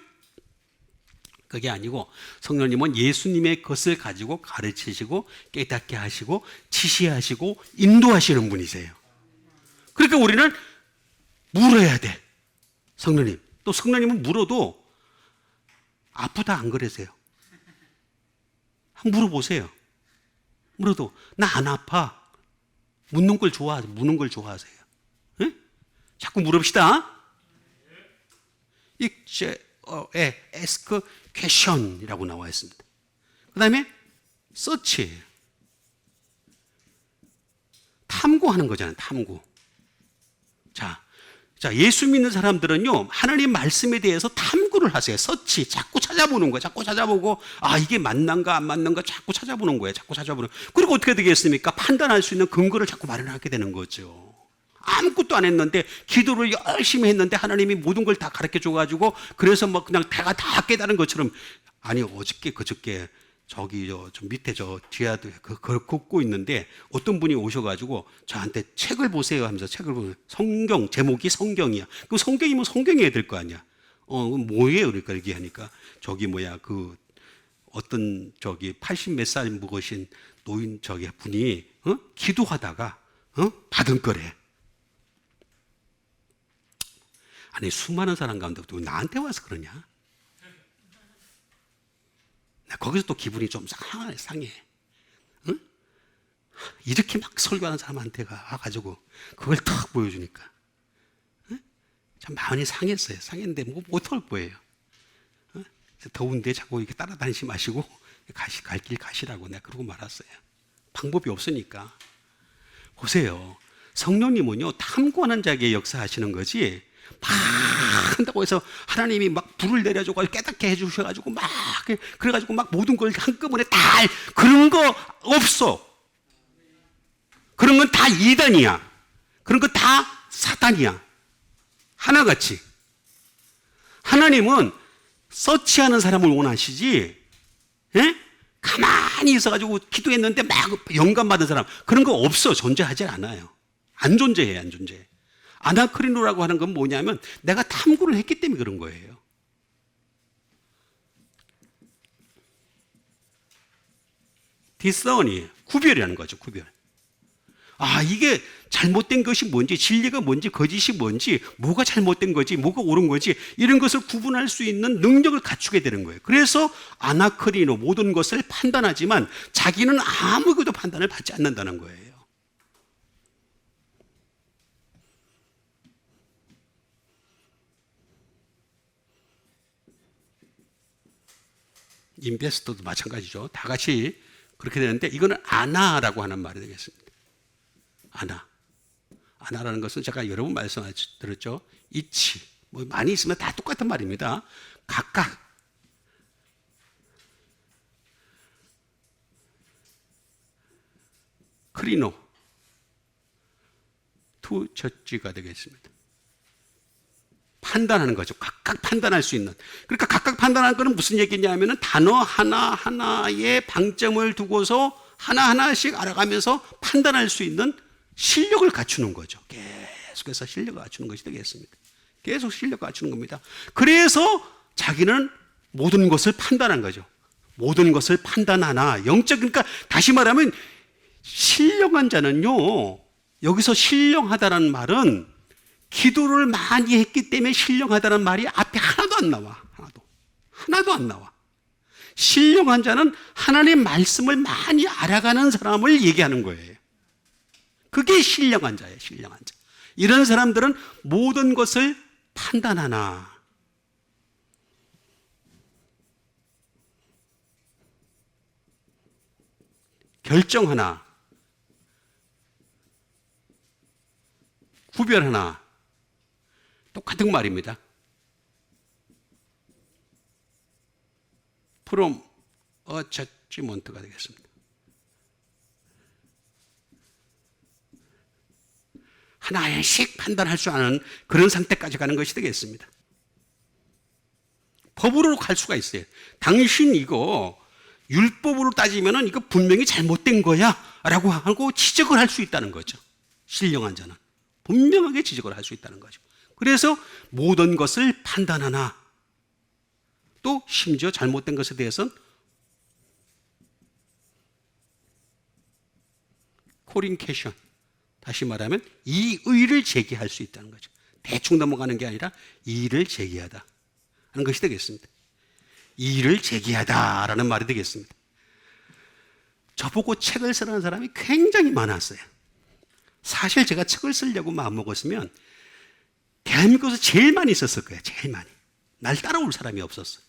그게 아니고 성령님은 예수님의 것을 가지고 가르치시고 깨닫게 하시고 지시하시고 인도하시는 분이세요. 그러니까 우리는 물어야 돼. 성령님. 또 성령님은 물어도 아프다 안 그러세요? 한번 물어보세요. 물어도 나 안 아파. 묻는 걸 좋아하세요. 묻는 걸 좋아하세요. 네? 자꾸 물읍시다. 에스크 퀘션이라고 나와 있습니다. 그 다음에 서치예요. 탐구하는 거잖아요. 탐구. 자, 예수 믿는 사람들은요, 하나님 말씀에 대해서 탐구를 하세요. 서치, 자꾸 찾아보는 거예요. 자꾸 찾아보고, 이게 맞는가 안 맞는가 자꾸 찾아보는 거예요. 자꾸 찾아보는. 그리고 어떻게 되겠습니까? 판단할 수 있는 근거를 자꾸 마련하게 되는 거죠. 아무것도 안 했는데, 기도를 열심히 했는데, 하나님이 모든 걸 다 가르쳐 줘가지고, 그래서 뭐 그냥 다 깨달은 것처럼, 아니, 어저께, 그저께, 저 밑에 뒤에 그걸 굽고 있는데 어떤 분이 오셔가지고 저한테 책을 보세요 하면서 책을 보세요. 성경, 제목이 성경이야. 그럼 성경이면 성경이어야 될 거 아니야. 뭐예요? 그러니까 이렇게 하니까 어떤 80 몇 살 먹으신 노인 분이 기도하다가 받은 거래. 아니, 수많은 사람 가운데 왜 나한테 와서 그러냐? 거기서 또 기분이 좀 상해. 응? 이렇게 막 설교하는 사람한테 가가지고 그걸 탁 보여주니까. 응? 참 마음이 상했어요. 상했는데 뭐 어떡할 거예요. 응? 더운데 자꾸 이렇게 따라다니지 마시고 갈 길 가시라고 내가 그러고 말았어요. 방법이 없으니까. 보세요. 성령님은요, 탐구하는 자에게 역사하시는 거지, 막 한다고 해서 하나님이 막 불을 내려주고 깨닫게 해주셔가지고 그래가지고 막 모든 걸 한꺼번에 다 그런 거 없어. 그런 건 다 이단이야. 그런 거 다 사탄이야. 하나같이. 하나님은 서치하는 사람을 원하시지, 예? 가만히 있어가지고 기도했는데 막 영감 받은 사람, 그런 거 없어. 존재하지 않아요. 안 존재해. 아나크리노라고 하는 건 뭐냐면 내가 탐구를 했기 때문에 그런 거예요. 디서니, 구별이라는 거죠. 구별. 이게 잘못된 것이 뭔지, 진리가 뭔지, 거짓이 뭔지, 뭐가 잘못된 거지, 뭐가 옳은 거지, 이런 것을 구분할 수 있는 능력을 갖추게 되는 거예요. 그래서 아나크리노, 모든 것을 판단하지만 자기는 아무것도 판단을 받지 않는다는 거예요. 인베스터도 마찬가지죠. 다 같이 그렇게 되는데, 이거는 아나라고 하는 말이 되겠습니다. 아나라는 것은 제가 여러 번 말씀드렸죠. 이치, 뭐 많이 있으면 다 똑같은 말입니다. 각각. 크리노, 투 저지가 되겠습니다. 판단하는 거죠. 각각 판단할 수 있는. 그러니까 각각 판단하는 것은 무슨 얘기냐면은 단어 하나하나에 방점을 두고서 하나하나씩 알아가면서 판단할 수 있는 실력을 갖추는 거죠. 계속해서 실력을 갖추는 것이 되겠습니다. 계속 실력을 갖추는 겁니다. 그래서 자기는 모든 것을 판단한 거죠. 모든 것을 판단하나, 그러니까 다시 말하면 신령한 자는요, 여기서 신령하다라는 말은 기도를 많이 했기 때문에 신령하다는 말이 앞에 하나도 안 나와. 하나도 안 나와. 신령한 자는 하나님의 말씀을 많이 알아가는 사람을 얘기하는 거예요. 그게 신령한 자예요. 신령한 자. 이런 사람들은 모든 것을 판단하나, 결정하나, 구별하나, 똑같은 말입니다. from a judgment가 되겠습니다. 하나씩 판단할 수 없는 그런 상태까지 가는 것이 되겠습니다. 법으로 갈 수가 있어요. 당신 이거 율법으로 따지면은 이거 분명히 잘못된 거야 라고 하고 지적을 할 수 있다는 거죠. 신령한 자는 분명하게 지적을 할 수 있다는 거죠. 그래서 모든 것을 판단하나, 또 심지어 잘못된 것에 대해서는 콜인 캐션, 다시 말하면 이의를 제기할 수 있다는 거죠. 대충 넘어가는 게 아니라 이의를 제기하다 하는 것이 되겠습니다. 이의를 제기하다라는 말이 되겠습니다. 저보고 책을 쓰라는 사람이 굉장히 많았어요. 사실 제가 책을 쓰려고 마음먹었으면 대한민국에서 제일 많이 썼을 거예요. 제일 많이. 날 따라올 사람이 없었어요.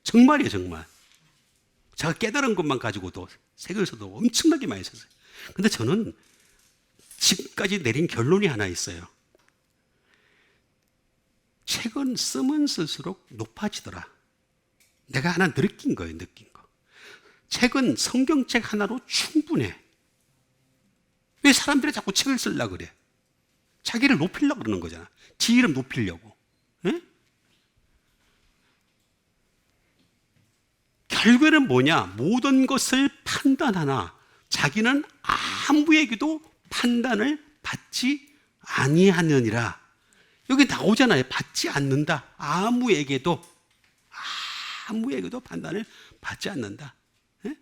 정말이에요, 정말. 제가 깨달은 것만 가지고도 세계에서도 엄청나게 많이 썼어요. 근데 저는 지금까지 내린 결론이 하나 있어요. 책은 쓰면 쓸수록 높아지더라. 내가 하나 느낀 거예요, 느낀 거. 책은 성경책 하나로 충분해. 왜 사람들이 자꾸 책을 쓰려고 그래? 자기를 높이려고 그러는 거잖아. 지 이름 높이려고. 네? 결국에는 뭐냐? 모든 것을 판단하나 자기는 아무에게도 판단을 받지 아니하느니라. 여기 나오잖아요. 받지 않는다. 아무에게도 판단을 받지 않는다. 네?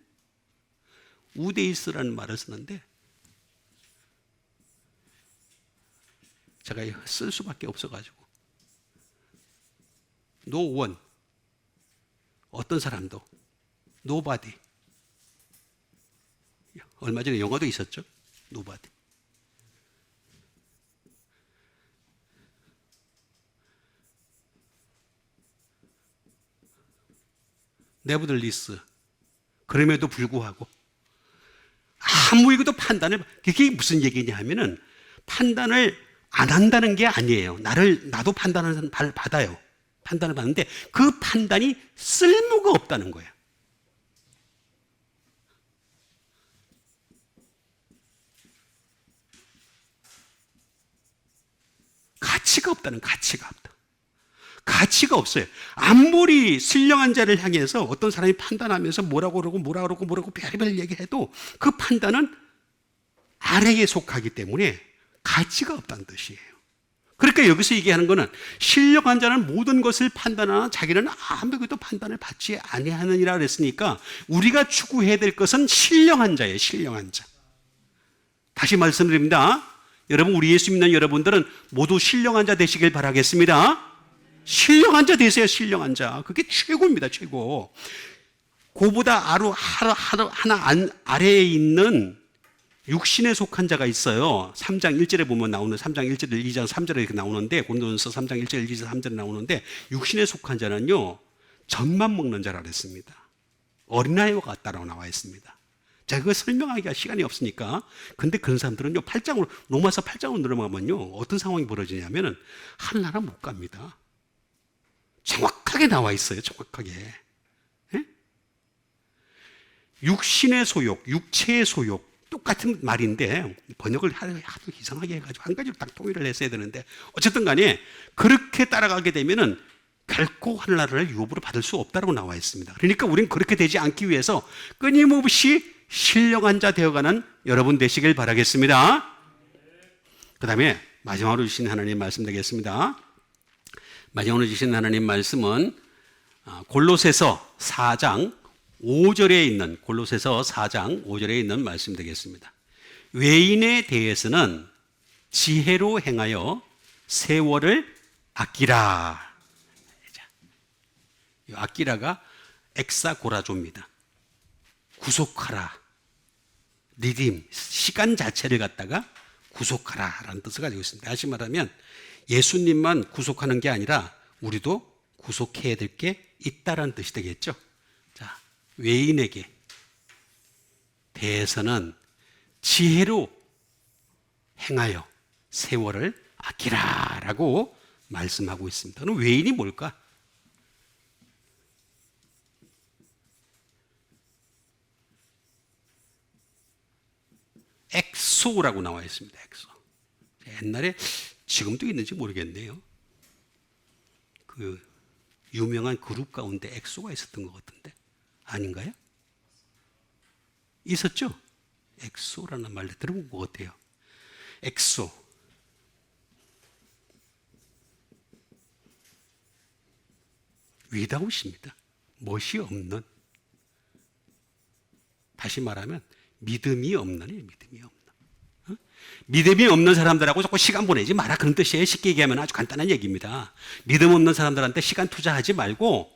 우데이스라는 말을 쓰는데 제가 쓸 수밖에 없어가지고 no one, 어떤 사람도 nobody. 얼마 전에 영화도 있었죠. nobody. 네버들리스. 그럼에도 불구하고 아무에게도 판단을, 그게 무슨 얘기냐 하면은 판단을 안 한다는 게 아니에요. 나도 판단을 받아요. 판단을 받는데 그 판단이 쓸모가 없다는 거예요. 가치가 없다는, 가치가 없다. 가치가 없어요. 아무리 신령한 자를 향해서 어떤 사람이 판단하면서 뭐라고 그러고 별의별 얘기해도 그 판단은 아래에 속하기 때문에 가치가 없다는 뜻이에요. 그러니까 여기서 얘기하는 것은 신령한 자는 모든 것을 판단하나 자기는 아무것도 판단을 받지 아니하느니라 그랬으니까 우리가 추구해야 될 것은 신령한 자예요. 신령한 자. 다시 말씀드립니다. 여러분, 우리 예수 믿는 여러분들은 모두 신령한 자 되시길 바라겠습니다. 신령한 자 되세요. 신령한 자. 그게 최고입니다. 최고. 그보다 하나 아래에 있는 육신에 속한 자가 있어요. 3장 1절에 보면 나오는, 3장 1절, 2장 3절에 이렇게 나오는데, 고린도전서 3장 1절, 2절, 3절에 나오는데, 육신에 속한 자는요, 젖만 먹는 자라 그랬습니다. 어린아이와 같다라고 나와 있습니다. 제가 그걸 설명하기가 시간이 없으니까. 근데 그런 사람들은요, 로마서 8장으로 넘어가면요, 어떤 상황이 벌어지냐면은, 하늘나라 못 갑니다. 정확하게 나와 있어요. 정확하게. 예? 육신의 소욕, 육체의 소욕, 똑같은 말인데 번역을 하도 이상하게 해가지고 한 가지로 딱 통일을 했어야 되는데, 어쨌든 간에 그렇게 따라가게 되면은 결코 하늘나라를 유업으로 받을 수 없다고 나와 있습니다. 그러니까 우리는 그렇게 되지 않기 위해서 끊임없이 신령한 자 되어가는 여러분 되시길 바라겠습니다. 그 다음에 마지막으로 주신 하나님 말씀 되겠습니다. 마지막으로 주신 하나님 말씀은 골로새서 4장 5절에 있는, 골로새서 4장 5절에 있는 말씀 되겠습니다. 외인에 대해서는 지혜로 행하여 세월을 아끼라. 이 아끼라가 엑사고라조입니다. 구속하라. 리딤, 시간 자체를 갖다가 구속하라라는 뜻을 가지고 있습니다. 다시 말하면 예수님만 구속하는 게 아니라 우리도 구속해야 될 게 있다라는 뜻이 되겠죠. 자, 외인에게 대해서는 지혜로 행하여 세월을 아끼라라고 말씀하고 있습니다. 그럼 외인이 뭘까? 엑소라고 나와 있습니다. 엑소. 옛날에, 지금도 있는지 모르겠네요. 그 유명한 그룹 가운데 엑소가 있었던 것 같은데, 아닌가요? 있었죠? 엑소라는 말 들어본 것 같아요. 엑소. 위다웃입니다. 멋이 없는. 다시 말하면 믿음이 없는, 믿음이 없는. 믿음이 없는 사람들하고 자꾸 시간 보내지 마라, 그런 뜻이에요. 쉽게 얘기하면 아주 간단한 얘기입니다. 믿음 없는 사람들한테 시간 투자하지 말고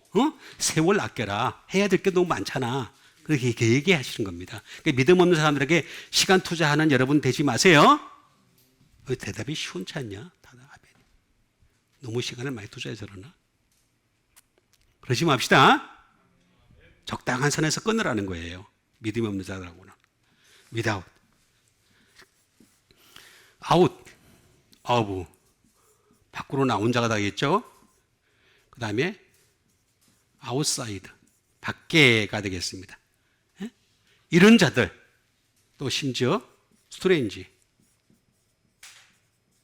세월 아껴라. 해야 될 게 너무 많잖아. 그렇게 얘기하시는 겁니다. 그러니까 믿음 없는 사람들에게 시간 투자하는 여러분 되지 마세요. 대답이 시원치 않냐? 너무 시간을 많이 투자해서 그러나? 그러지 맙시다. 적당한 선에서 끊으라는 거예요. 믿음이 없는 자라고는. without. out, of. 밖으로 나온 자가 되겠죠. 그 다음에 outside. 밖에가 되겠습니다. 예? 이런 자들. 또 심지어 스트레인지.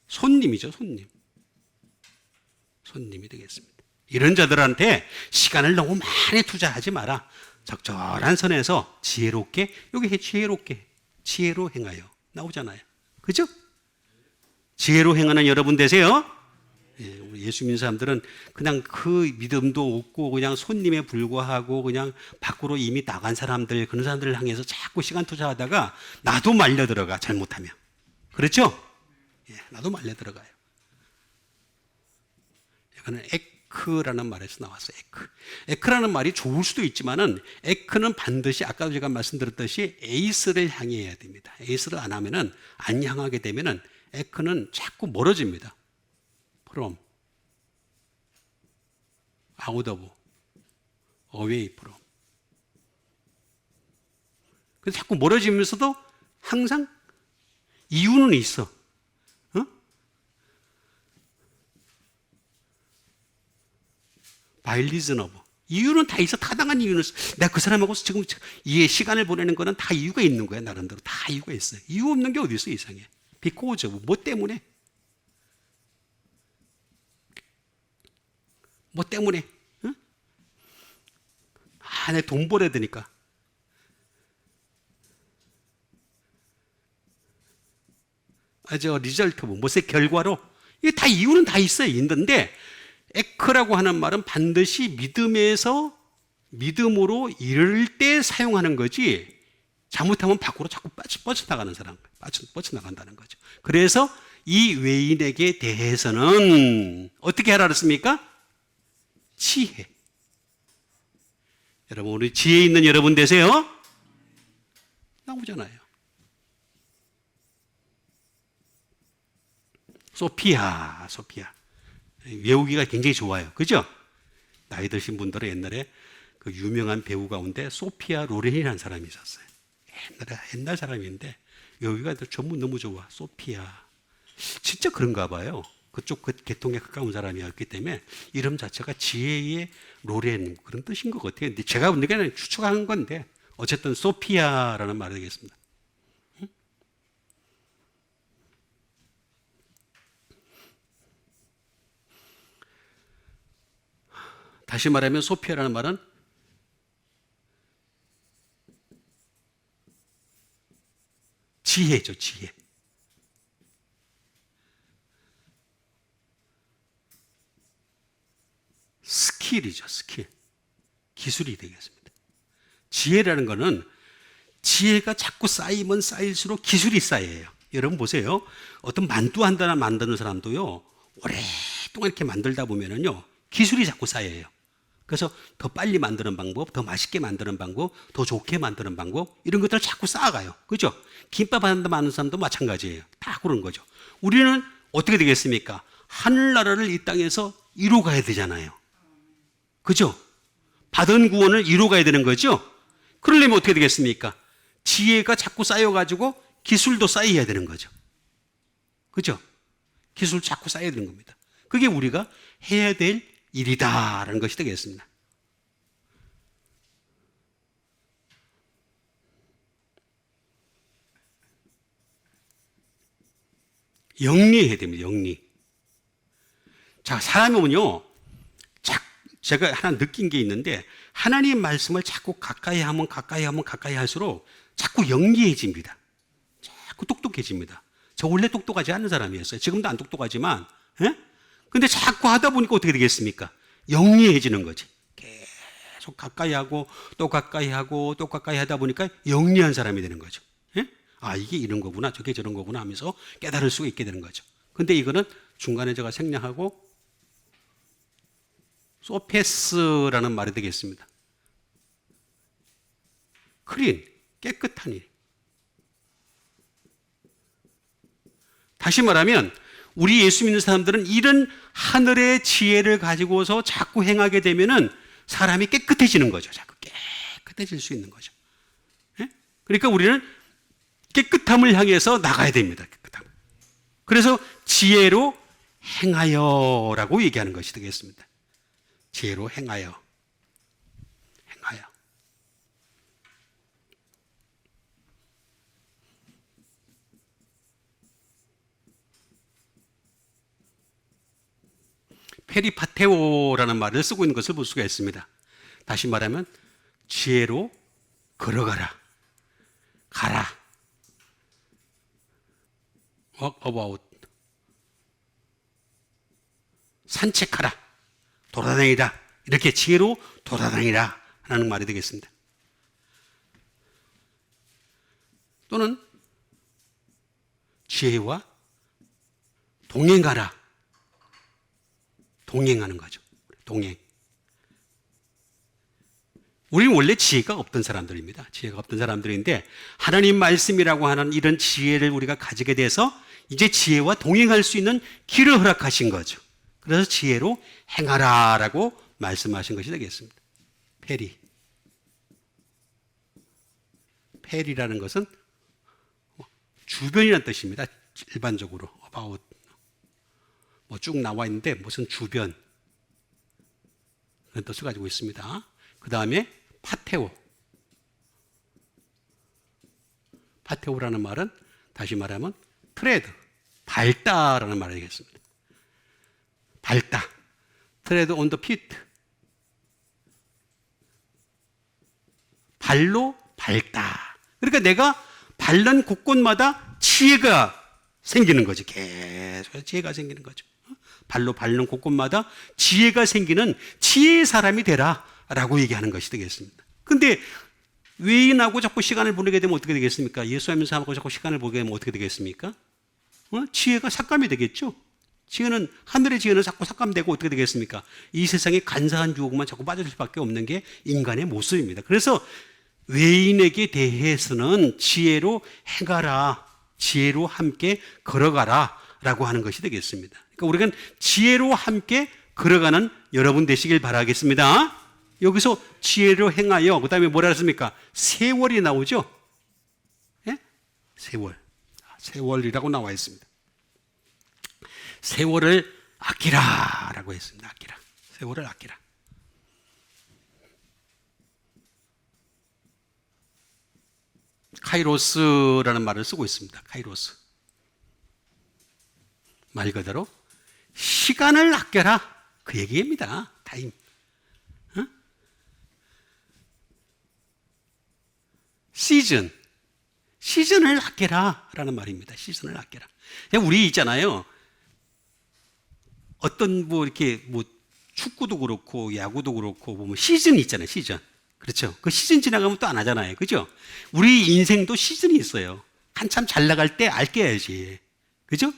손님이죠, 손님. 손님이 되겠습니다. 이런 자들한테 시간을 너무 많이 투자하지 마라. 적절한 선에서 지혜롭게, 여기 지혜롭게, 지혜로 행하여 나오잖아요. 그죠? 지혜로 행하는 여러분 되세요. 예, 우리 예수 믿는 사람들은 그냥 그 믿음도 없고 그냥 손님에 불과하고 그냥 밖으로 이미 나간 사람들, 그런 사람들을 향해서 자꾸 시간 투자하다가 나도 말려 들어가, 잘못하면. 그렇죠? 예, 나도 말려 들어가요. 이거는 에크라는 말에서 나왔어요. 에크. 에크라는 말이 좋을 수도 있지만은 에크는 반드시 아까도 제가 말씀드렸듯이 에이스를 향해야 됩니다. 에이스를 안 하면은, 안 향하게 되면은 에크는 자꾸 멀어집니다. from, out of, away from. 그래서 자꾸 멀어지면서도 항상 이유는 있어. by reason of. 이유는 다 있어. 타당한 이유는 있어. 내가 그 사람하고 지금 이 시간을 보내는 거는 다 이유가 있는 거야. 나름대로 다 이유가 있어요. 이유 없는 게 어디 있어, 이상해. because of. 뭐 때문에? 뭐 때문에? 응? 내 돈 벌어야 되니까. 리절트, 무엇의 결과로? 이게 다 이유는 다 있어요. 있는데, 에크라고 하는 말은 반드시 믿음에서 믿음으로 이를 때 사용하는 거지, 잘못하면 밖으로 자꾸 뻗쳐나가는 사람, 뻗쳐나간다는 거죠. 그래서 이 외인에게 대해서는 어떻게 하라 그랬습니까? 지혜. 여러분, 우리 지혜 있는 여러분 되세요? 나오잖아요. 소피아. 외우기가 굉장히 좋아요. 그죠? 나이 드신 분들은 옛날에 그 유명한 배우 가운데 소피아 로렌이라는 사람이 있었어요. 옛날 사람인데 외우기가 전부 너무 좋아. 소피아. 진짜 그런가 봐요. 그쪽 그 계통에 가까운 사람이었기 때문에 이름 자체가 지혜의 로렌, 그런 뜻인 것 같아요. 근데 제가 그냥 추측한 건데 어쨌든 소피아라는 말이 되겠습니다. 다시 말하면 소피아라는 말은 지혜죠, 지혜. 스킬이죠, 스킬. 기술이 되겠습니다. 지혜라는 거는 지혜가 자꾸 쌓이면 쌓일수록 기술이 쌓여요. 여러분 보세요. 어떤 만두 하나 만드는 사람도요, 오랫동안 이렇게 만들다 보면은요, 기술이 자꾸 쌓여요. 그래서 더 빨리 만드는 방법, 더 맛있게 만드는 방법, 더 좋게 만드는 방법, 이런 것들을 자꾸 쌓아가요. 그죠? 김밥 하나 만드는 사람도 마찬가지예요. 다 그런 거죠. 우리는 어떻게 되겠습니까? 하늘나라를 이 땅에서 이루어가야 되잖아요. 그죠? 받은 구원을 이루어가야 되는 거죠? 그러려면 어떻게 되겠습니까? 지혜가 자꾸 쌓여가지고 기술도 쌓여야 되는 거죠. 그죠? 기술 자꾸 쌓여야 되는 겁니다. 그게 우리가 해야 될 일이다라는 것이 되겠습니다. 영리해야 됩니다. 영리. 자, 사람은요, 제가 하나 느낀 게 있는데, 하나님 말씀을 자꾸 가까이 하면 가까이 할수록 자꾸 영리해집니다. 자꾸 똑똑해집니다. 저 원래 똑똑하지 않은 사람이었어요. 지금도 안 똑똑하지만, 예? 근데 자꾸 하다 보니까 어떻게 되겠습니까? 영리해지는 거지. 계속 가까이 하고 또 가까이 하고 또 가까이 하다 보니까 영리한 사람이 되는 거죠. 예? 아, 이게 이런 거구나, 저게 저런 거구나 하면서 깨달을 수가 있게 되는 거죠. 근데 이거는 중간에 제가 생략하고 소페스라는 말이 되겠습니다. 클린, 깨끗한 일. 다시 말하면 우리 예수 믿는 사람들은 이런 하늘의 지혜를 가지고서 자꾸 행하게 되면은 사람이 깨끗해지는 거죠. 자꾸 깨끗해질 수 있는 거죠. 예? 그러니까 우리는 깨끗함을 향해서 나가야 됩니다. 깨끗함. 그래서 지혜로 행하여라고 얘기하는 것이 되겠습니다. 지혜로 행하여. 행하여. 페리파테오라는 말을 쓰고 있는 것을 볼 수가 있습니다. 다시 말하면 지혜로 걸어가라. 가라. walk about. 산책하라. 돌아다니라. 이렇게 지혜로 돌아다니라 라는 말이 되겠습니다. 또는 지혜와 동행하라. 동행하는 거죠. 동행. 우리는 원래 지혜가 없던 사람들입니다. 지혜가 없던 사람들인데 하나님 말씀이라고 하는 이런 지혜를 우리가 가지게 돼서 이제 지혜와 동행할 수 있는 길을 허락하신 거죠. 그래서 지혜로 행하라라고 말씀하신 것이 되겠습니다. 페리. 페리라는 것은 주변이라는 뜻입니다. 일반적으로 about. 쭉 나와 있는데 무슨 주변 그런 뜻을 가지고 있습니다. 그 다음에 파테오. 파테오라는 말은 다시 말하면 트레드, 밟다라는 말이 되겠습니다. 밟다. 트레드 온 더 피트. 발로 밟다. 그러니까 내가 밟는 곳곳마다 지혜가 생기는 거지. 계속 지혜가 생기는 거죠. 발로 밟는 곳곳마다 지혜가 생기는 지혜의 사람이 되라 라고 얘기하는 것이 되겠습니다. 근데 외인하고 자꾸 시간을 보내게 되면 어떻게 되겠습니까? 예수 믿는 사람하고 자꾸 시간을 보게 되면 어떻게 되겠습니까? 지혜가 삭감이 되겠죠. 지혜는, 하늘의 지혜는 자꾸 삭감되고 어떻게 되겠습니까? 이 세상에 간사한 유혹만 자꾸 빠질 수밖에 없는 게 인간의 모습입니다. 그래서 외인에게 대해서는 지혜로 행하라, 지혜로 함께 걸어가라 라고 하는 것이 되겠습니다. 그러니까 우리가 지혜로 함께 걸어가는 여러분 되시길 바라겠습니다. 여기서 지혜로 행하여, 그 다음에 뭐라 했습니까? 세월이 나오죠? 예? 세월. 세월이라고 나와 있습니다. 세월을 아끼라 라고 했습니다. 아끼라. 세월을 아끼라. 카이로스라는 말을 쓰고 있습니다. 카이로스. 말 그대로 시간을 아껴라 그 얘기입니다. 타임. 시즌. 시즌을 아껴라 라는 말입니다. 시즌을 아껴라. 우리 있잖아요. 어떤 이렇게 축구도 그렇고 야구도 그렇고 보면 시즌이 있잖아요. 시즌. 그렇죠. 그 시즌 지나가면 또 안 하잖아요. 그죠? 우리 인생도 시즌이 있어요. 한참 잘 나갈 때 아껴야지. 그죠?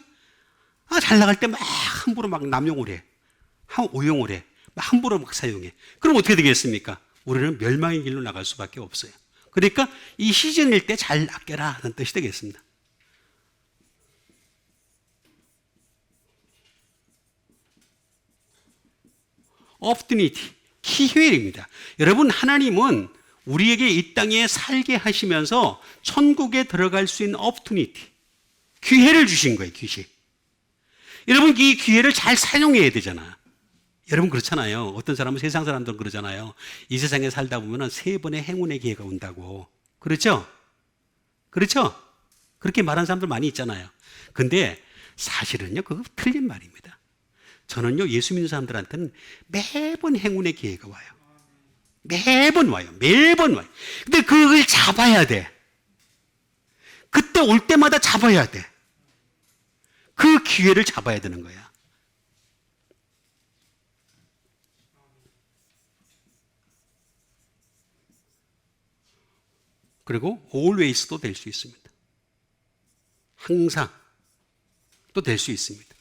잘 나갈 때 막 함부로 막 남용을 해. 오용을 해. 막 함부로 막 사용해. 그럼 어떻게 되겠습니까? 우리는 멸망의 길로 나갈 수밖에 없어요. 그러니까 이 시즌일 때 잘 아껴라 하는 뜻이 되겠습니다. opportunity, 기회입니다. 여러분, 하나님은 우리에게 이 땅에 살게 하시면서 천국에 들어갈 수 있는 opportunity, 기회를 주신 거예요. 기회. 여러분, 이 기회를 잘 사용해야 되잖아. 여러분 그렇잖아요. 어떤 사람은, 세상 사람들은 그러잖아요. 이 세상에 살다 보면 3번의 행운의 기회가 온다고. 그렇죠? 그렇죠? 그렇게 말하는 사람들 많이 있잖아요. 근데 사실은요, 그거 틀린 말입니다. 저는요, 예수 믿는 사람들한테는 매번 행운의 기회가 와요. 매번 와요. 매번 와요. 근데 그걸 잡아야 돼. 그때 올 때마다 잡아야 돼. 그 기회를 잡아야 되는 거야. 그리고 always도 될 수 있습니다. 항상 또 될 수 있습니다.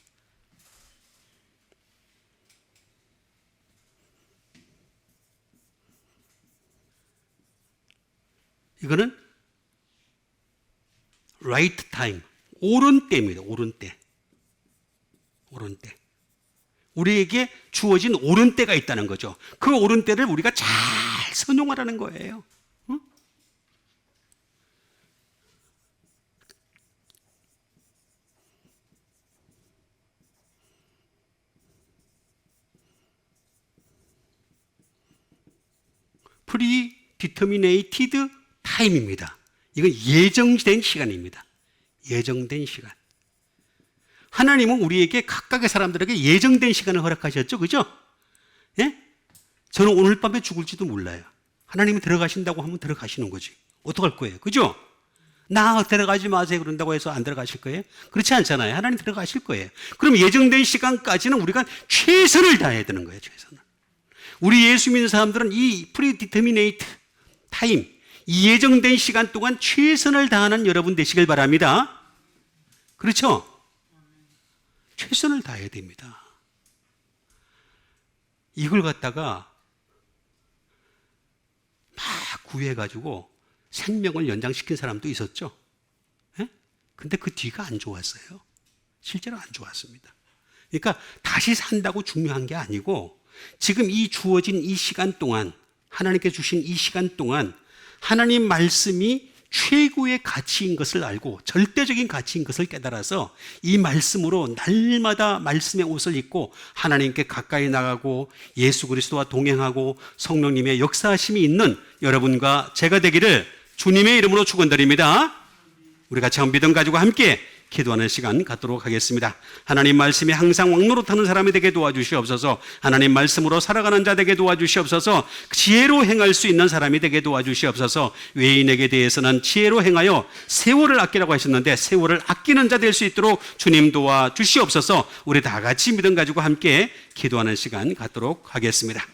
이거는 right time, 옳은 때입니다. 옳은 때. 옳은 때. 우리에게 주어진 옳은 때가 있다는 거죠. 그 옳은 때를 우리가 잘 선용하라는 거예요. 응? 프리디터미네이티드 타임입니다. 이건 예정된 시간입니다. 예정된 시간. 하나님은 우리에게 각각의 사람들에게 예정된 시간을 허락하셨죠. 그죠? 예? 저는 오늘 밤에 죽을지도 몰라요. 하나님이 들어가신다고 하면 들어가시는 거지. 어떡할 거예요? 그죠? 나 들어가지 마세요 그런다고 해서 안 들어가실 거예요? 그렇지 않잖아요. 하나님 들어가실 거예요. 그럼 예정된 시간까지는 우리가 최선을 다해야 되는 거예요. 최선을. 우리 예수 믿는 사람들은 이 프리디터미네이트 타임, 이 예정된 시간 동안 최선을 다하는 여러분 되시길 바랍니다. 그렇죠? 최선을 다해야 됩니다. 이걸 갖다가 막 구해가지고 생명을 연장시킨 사람도 있었죠. 예? 근데 그 뒤가 안 좋았어요. 실제로 안 좋았습니다. 그러니까 다시 산다고 중요한 게 아니고 지금 이 주어진 이 시간 동안, 하나님께 주신 이 시간 동안 하나님 말씀이 최고의 가치인 것을 알고 절대적인 가치인 것을 깨달아서 이 말씀으로 날마다 말씀의 옷을 입고 하나님께 가까이 나가고 예수 그리스도와 동행하고 성령님의 역사하심이 있는 여러분과 제가 되기를 주님의 이름으로 축원드립니다. 우리 같이 한번 믿음 가지고 함께 기도하는 시간 갖도록 하겠습니다. 하나님 말씀이 항상 왕노릇하는 사람이 되게 도와주시옵소서. 하나님 말씀으로 살아가는 자 되게 도와주시옵소서. 지혜로 행할 수 있는 사람이 되게 도와주시옵소서. 외인에게 대해서는 지혜로 행하여 세월을 아끼라고 하셨는데 세월을 아끼는 자 될 수 있도록 주님 도와주시옵소서. 우리 다 같이 믿음 가지고 함께 기도하는 시간 갖도록 하겠습니다.